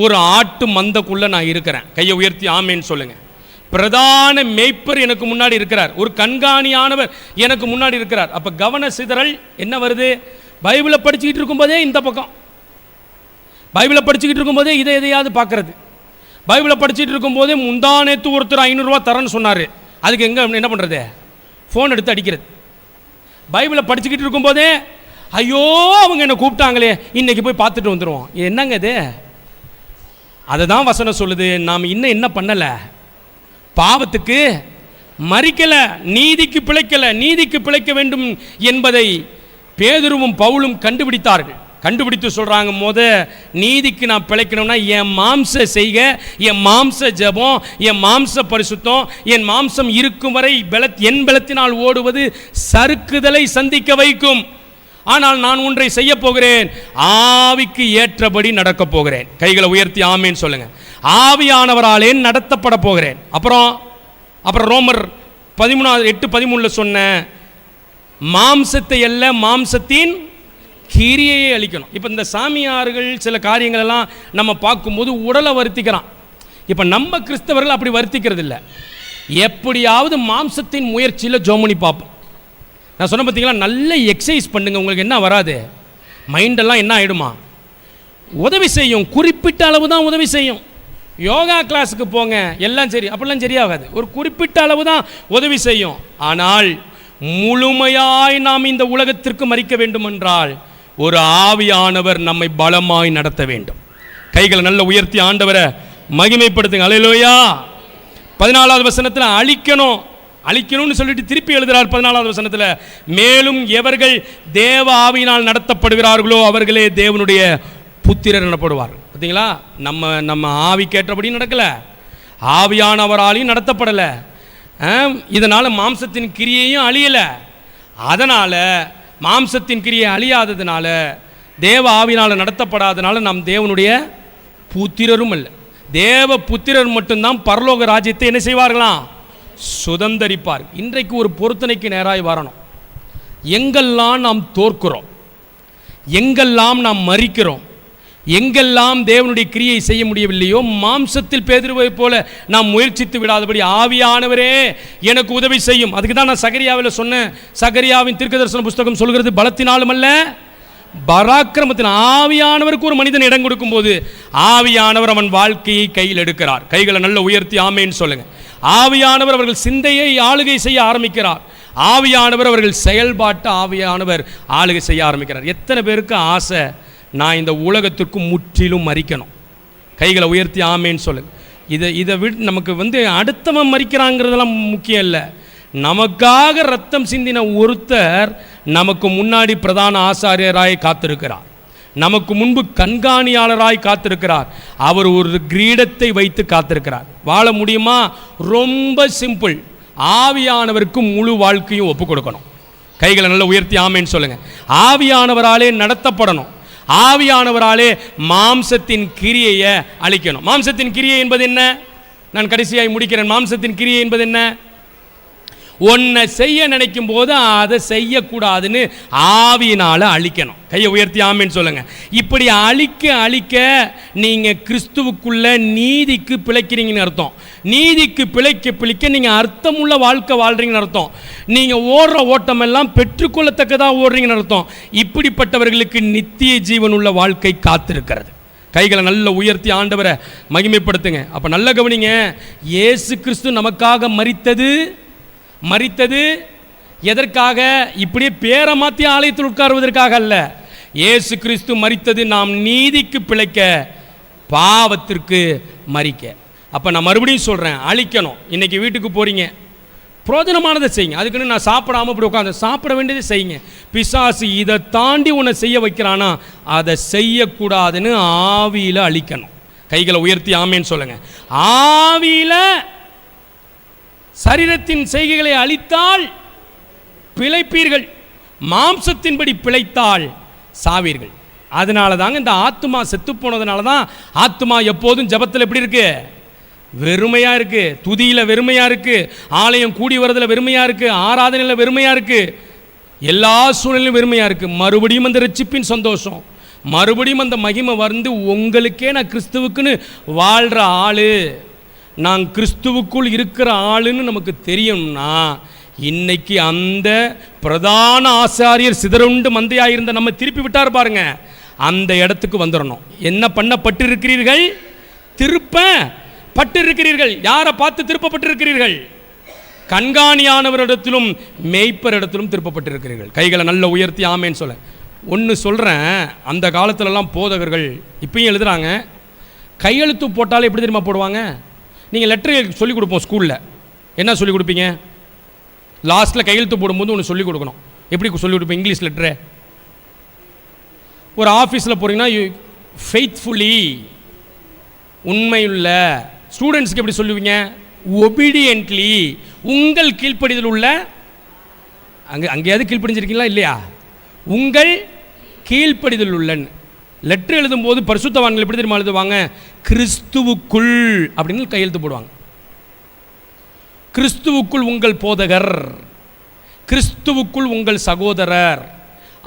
ஒரு ஆட்டு மந்தக்குள்ளே நான் இருக்கிறேன். கையை உயர்த்தி ஆமேன்னு சொல்லுங்க. பிரதான மேய்ப்பர் எனக்கு முன்னாடி இருக்கிறார், ஒரு கண்காணியானவர் எனக்கு முன்னாடி இருக்கிறார். அப்போ கவன சிதறல் என்ன வருது? பைபிளை படிச்சுக்கிட்டு இருக்கும்போதே இந்த பக்கம், பைபிளை படிச்சுக்கிட்டு இருக்கும்போதே எதையாவது பார்க்கறது. பைபிளை படிச்சுட்டு இருக்கும்போதே முந்தானேத்து ஒருத்தர் 500 ரூபா தரேன்னு சொன்னார், அதுக்கு என்ன பண்ணுறது? ஃபோன் எடுத்து அடிக்கிறது. பைபிளை படிச்சுக்கிட்டு இருக்கும்போதே ஐயோ அவங்க என்னை கூப்பிட்டாங்களே, இன்னைக்கு போய் பார்த்துட்டு வந்துடுவோம். என்னங்க இது? அதை தான் வசனம் சொல்லுது. நாம் இன்னும் என்ன பண்ணலை? பாவத்துக்கு மறிக்கல, நீதிக்கு பிழைக்கல. நீதிக்கு பிழைக்க வேண்டும் என்பதை பேதுருவும் பவுலும் கண்டுபிடித்தார்கள். கண்டுபிடித்து சொல்றாங்க, நீதிக்கு நான் பிழைக்கணும்னா என் மாம்ச செய்க, என் மாம்ச ஜெபம், என் மாம்ச பரிசுத்தம், என் மாம்சம் இருக்கும் வரை என் பலத்தினால் ஓடுவது சறுக்குதலை சந்திக்க வைக்கும். ஆனால் நான் ஒன்றை செய்ய போகிறேன், ஆவிக்கு ஏற்றபடி நடக்க போகிறேன். கைகளை உயர்த்தி ஆமேன்னு சொல்லுங்க. ஆவியானவராலே நடத்தப்பட போகிறேன். அப்புறம் ரோமர் 13:8-13 சொன்ன மாம்சத்தை அல்ல, மாம்சத்தின் கிரியையை அளிக்கணும். இப்போ இந்த சாமியார்கள் சில காரியங்கள் எல்லாம் நம்ம பார்க்கும்போது உடலை வருத்திக்கிறான். இப்போ நம்ம கிறிஸ்தவர்கள் அப்படி வருத்திக்கிறது இல்லை. எப்படியாவது மாம்சத்தின் முயற்சியில் ஜோமனி பார்ப்போம். நான் சொன்ன பார்த்தீங்களா, நல்ல எக்ஸசைஸ் பண்ணுங்க, உங்களுக்கு என்ன வராது, மைண்டெல்லாம் என்ன ஆகிடுமா, உதவி செய்யும். குறிப்பிட்ட அளவு தான் உதவி செய்யும். யோகா கிளாஸுக்கு போங்க, எல்லாம் சரி, அப்படிலாம் சரியாகாது. ஒரு குறிப்பிட்ட அளவு தான் உதவி செய்யும். ஆனால் முழுமையாய் நாம் இந்த உலகத்திற்கு மறிக்க வேண்டும் என்றால் ஒரு ஆவியானவர் நம்மை பலமாய் நடத்த வேண்டும். கைகளை நல்ல உயர்த்தி ஆண்டவரை மகிமைப்படுத்துங்க. அல்லேலூயா. 14வது வசனத்தில் அழிக்கணும்னு சொல்லிட்டு திருப்பி எழுதுறார். 14வது வசனத்தில், மேலும் எவர்கள் தேவ ஆவியினால் நடத்தப்படுகிறார்களோ அவர்களே தேவனுடைய புத்திரர் எனப்படுவார். பார்த்தீங்களா, நம்ம ஆவி கேட்டபடி நடக்கல, ஆவியானவராலையும் நடத்தப்படலை. இதனால் மாம்சத்தின் கிரியையும் அழியலை. அதனால் மாம்சத்தின் கிரியை அழியாததுனால, தேவ ஆவினால் நடத்தப்படாதனால நாம் தேவனுடைய புத்திரரும் அல்ல. தேவ புத்திரர் மட்டும்தான் பரலோக ராஜ்யத்தை என்ன செய்வார்களாம்? சுதந்தரிப்பார். இன்றைக்கு ஒரு பொருத்தனைக்கு நேராய் வரணும். எங்கெல்லாம் நாம் தோற்கிறோம், எங்கெல்லாம் நாம் மறிக்கிறோம், எங்கெல்லாம் தேவனுடைய கிரியை செய்ய முடியவில்லையோ, மாம்சத்தில் பேதுருவை போல நாம் முயற்சித்து விடாதபடி ஆவியானவரே எனக்கு உதவி செய்யும். அதுக்கு தான் நான் சகரியாவில் சொன்னேன். சகரியாவின் தீர்க்கதரிசன புஸ்தகம் சொல்கிறது, பலத்தினாலும் அல்ல பராக்கிரமத்தின். ஆவியானவருக்கு ஒரு மனிதன் இடம் கொடுக்கும் போது ஆவியானவர் அவன் வாழ்க்கையை கையில் எடுக்கிறார். கைகளை நல்ல உயர்த்தி ஆமேன்னு சொல்லுங்க. ஆவியானவர் அவர்கள் சிந்தையை ஆளுகை செய்ய ஆரம்பிக்கிறார். ஆவியானவர் அவர்கள் செயல்பாட்டு ஆவியானவர் ஆளுகை செய்ய ஆரம்பிக்கிறார். எத்தனை பேருக்கு ஆசை, நான் இந்த உலகத்திற்கு முற்றிலும் மறிக்கணும்? கைகளை உயர்த்தி ஆமேன்னு சொல்லுங்க. இதை விட்டு நமக்கு அடுத்தவன் மறிக்கிறாங்கிறதெல்லாம் முக்கியம் இல்லை. நமக்காக ரத்தம் சிந்தின ஒருத்தர் நமக்கு முன்னாடி பிரதான ஆசாரியராய் காத்திருக்கிறார், நமக்கு முன்பு கண்காணியாளராய் காத்திருக்கிறார். அவர் ஒரு கிரீடத்தை வைத்து காத்திருக்கிறார். வாழ முடியுமா? ரொம்ப சிம்பிள். ஆவியானவருக்கு முழு வாழ்க்கையும் ஒப்பு கொடுக்கணும். கைகளை நல்லா உயர்த்தி ஆமேன்னு சொல்லுங்க. ஆவியானவராலே நடத்தப்படணும். ஆவியானவராலே மாம்சத்தின் கிரியையை அழிக்கணும். மாம்சத்தின் கிரியை என்பது என்ன? நான் கடைசியாய் முடிக்கிறேன். மாம்சத்தின் கிரியை என்பது என்ன? ஒன்றை செய்ய நினைக்கும் போது அதை செய்யக்கூடாதுன்னு ஆவியினால அழிக்கணும். கையை உயர்த்தி ஆமேன்னு சொல்லுங்க. இப்படி அழிக்க அழிக்க நீங்க கிறிஸ்துவுக்குள்ள நீதிக்கு பிழைக்கிறீங்கன்னு அர்த்தம். நீதிக்கு பிழைக்க நீங்க அர்த்தமுள்ள வாழ்க்கை வாழ்றீங்கன்னு அர்த்தம். நீங்க ஓடுற ஓட்டம் எல்லாம் பெற்றுக்கொள்ளத்தக்கதா ஓடுறீங்கன்னு அர்த்தம். இப்படிப்பட்டவர்களுக்கு நித்திய ஜீவன் உள்ள வாழ்க்கை காத்திருக்கிறது. கைகளை நல்ல உயர்த்தி ஆண்டவரை மகிமைப்படுத்துங்க. அப்ப நல்ல கவனிங்க, இயேசு கிறிஸ்து நமக்காக மரித்தது எதற்காக? இப்படியே பேரை மாற்றி ஆலயத்தில் உட்காருவதற்காக அல்ல. இயேசு கிறிஸ்து மரித்தது நாம் நீதிக்கு பிழைக்க, பாவத்திற்கு மரிக்க. அப்போ நான் மறுபடியும் சொல்கிறேன், அழிக்கணும். இன்றைக்கி வீட்டுக்கு போகிறீங்க, பிரோஜனமானதை செய்யுங்க. அதுக்குன்னு நான் சாப்பிடாமல் இப்படி உட்காந்து சாப்பிட வேண்டியதை செய்யுங்க. பிசாசு இதை தாண்டி உன்னை செய்ய வைக்கிறானா அதை செய்யக்கூடாதுன்னு ஆவியில் அழிக்கணும். கைகளை உயர்த்தி ஆமேன்னு சொல்லுங்க. ஆவியில் சரீரத்தின் செய்கைகளை அழித்தால் பிழைப்பீர்கள், மாம்சத்தின்படி பிழைத்தால் சாவீர்கள். அதனால தாங்க இந்த ஆத்மா செத்து போனதுனால தான் ஆத்மா எப்போதும் ஜபத்தில் எப்படி இருக்கு? வெறுமையாக இருக்கு. துதியில் வெறுமையாக இருக்கு, ஆலயம் கூடி வரதில் வெறுமையாக இருக்கு, ஆராதனையில் வெறுமையாக இருக்கு, எல்லா சூழ்நிலையும் வெறுமையாக இருக்கு. மறுபடியும் அந்த ரட்சிப்பின் சந்தோஷம், மறுபடியும் அந்த மகிமை வந்து உங்களுக்கே நான் கிறிஸ்துவுக்குன்னு வாழ்கிற ஆளு, நான் கிறிஸ்துவுக்குள் இருக்கிற ஆளுன்னு நமக்கு தெரியும்னா, இன்னைக்கு அந்த பிரதான ஆசாரியர் சிதறுண்டு மந்தையாக இருந்த நம்ம திருப்பி விட்டார் பாருங்க, அந்த இடத்துக்கு வந்துடணும். என்ன பண்ணப்பட்டிருக்கிறீர்கள்? திருப்பப்பட்டிருக்கிறீர்கள். யாரை பார்த்து திருப்பப்பட்டிருக்கிறீர்கள்? கண்காணியானவரிடத்திலும் மேய்ப்பரிடத்திலும் திருப்பப்பட்டிருக்கிறீர்கள். கைகளை நல்ல உயர்த்தி ஆமேன்னு சொல்ல. ஒன்று சொல்கிறேன், அந்த காலத்துலலாம் போதகர்கள் இப்பயும் எழுதுகிறாங்க, கையெழுத்து போட்டாலே எப்படி தெரியுமா போடுவாங்க? நீங்கள் லெட்டர் சொல்லிக் கொடுப்போம் ஸ்கூலில். என்ன சொல்லிக் கொடுப்பீங்க? லாஸ்ட்டில் கையெழுத்து போடும்போது ஒன்று சொல்லிக் கொடுக்கணும். எப்படி சொல்லிக் கொடுப்போம்? English letter. ஒரு ஆஃபீஸில் போகிறீங்கன்னா ஃபெய்த்ஃபுல்லி, உண்மையுள்ள. ஸ்டூடெண்ட்ஸுக்கு எப்படி சொல்லுவீங்க? ஒபீடியன்ட்லி, உங்கள் கீழ்ப்படிதல் உள்ள. அங்கேயாவது கீழ்ப்படிஞ்சிருக்கீங்களா இல்லையா? உங்கள் கீழ்ப்படிதல் உள்ளன்னு. லெட்டர் எழுதும்போது பரிசுத்தவான்கள் எப்படி தெரியுமா எழுதுவாங்க? கிறிஸ்துவுக்குள் அப்படின்னு கையெழுத்து போடுவாங்க. கிறிஸ்துவுக்குள் உங்கள் போதகர், கிறிஸ்துவுக்குள் உங்கள் சகோதரர்.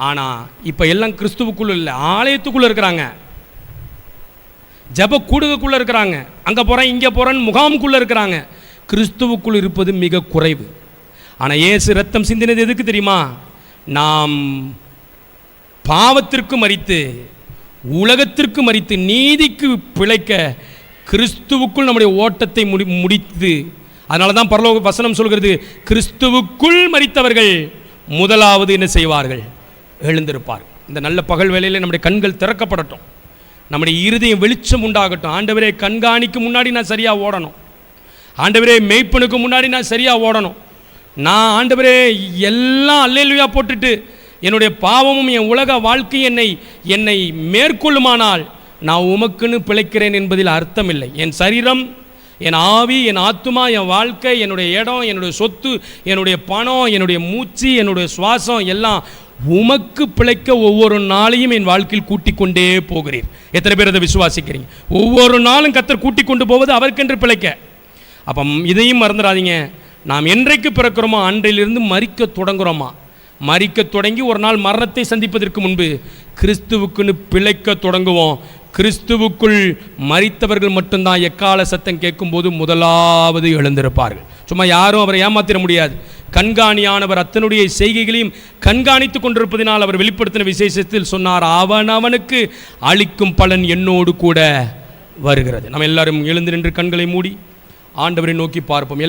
ஆனால் இப்போ எல்லாம் கிறிஸ்துவுக்குள் இல்லை, ஆலயத்துக்குள்ளே இருக்கிறாங்க, ஜப கூடுகைக்குள்ளே இருக்கிறாங்க, அங்கே போகிறேன் இங்கே போகிறேன்னு முகாமுக்குள்ளே இருக்கிறாங்க. கிறிஸ்துவுக்குள் இருப்பது மிக குறைவு. ஆனால் இயேசு ரத்தம் சிந்தினது எதுக்கு தெரியுமா? நாம் பாவத்திற்கு மரித்து, உலகத்திற்கு மரித்து, நீதிக்கு பிழைக்க, கிறிஸ்துவுக்குள் நம்முடைய ஓட்டத்தை முடித்து. அதனால தான் பரலோக வசனம் சொல்கிறது, கிறிஸ்துவுக்குள் மரித்தவர்கள் முதலாவது என்ன செய்வார்கள்? எழுந்திருப்பார். இந்த நல்ல பகல் வேளையில் நம்முடைய கண்கள் திறக்கப்படட்டும், நம்முடைய இருதயம் வெளிச்சம் உண்டாகட்டும். ஆண்டவரே, கண்காணிக்கு முன்னாடி நான் சரியாக ஓடணும். ஆண்டவரே, மேய்ப்பனுக்கு முன்னாடி நான் சரியாக ஓடணும். நான் ஆண்டவரே எல்லாம் அல்லேலூயா போட்டுட்டு என்னுடைய பாவமும் என் உலக வாழ்க்கை என்னை மேற்கொள்ளுமானால் நான் உமக்குன்னு பிழைக்கிறேன் என்பதில் அர்த்தம் இல்லை. என் சரீரம், என் ஆவி, என் ஆத்துமா, என் வாழ்க்கை, என்னுடைய இடம், என்னுடைய சொத்து, என்னுடைய பணம், என்னுடைய மூச்சு, என்னுடைய சுவாசம் எல்லாம் உமக்கு பிழைக்க ஒவ்வொரு நாளையும் என் வாழ்க்கையில் கூட்டிக் கொண்டே போகிறீர். எத்தனை பேர் அதை விசுவாசிக்கிறீங்க? ஒவ்வொரு நாளும் கர்த்தர் கூட்டிக் கொண்டு போவது அவருக்கென்று பிழைக்க. அப்போ இதையும் மறந்துடாதீங்க, நாம் என்றைக்கு பிறக்கிறோமோ அன்றையிலிருந்து மரிக்க தொடங்குகிறோமா? மரிக்க தொடங்கி ஒரு நாள் மரணத்தை சந்திப்பதற்கு முன்பு கிறிஸ்துவுக்குன்னு பிழைக்க தொடங்குவோம். கிறிஸ்துவுக்குள் மரித்தவர்கள் மட்டும்தான் எக்கால சத்தம் கேட்கும்போது முதலாவது எழுந்திருப்பார்கள். சும்மா யாரும் அவரை ஏமாத்திட முடியாது. கண்காணியானவர் அத்தனுடைய செய்கைகளையும் கண்காணித்து கொண்டிருப்பதினால் அவர் வெளிப்படுத்தின விசேஷத்தில் சொன்னார், அவனுக்கு அளிக்கும் பலன் என்னோடு கூட வருகிறது. நம்ம எல்லாரும் எழுந்து நின்று கண்களை மூடி ஆண்டவரை நோக்கி பார்ப்போம்.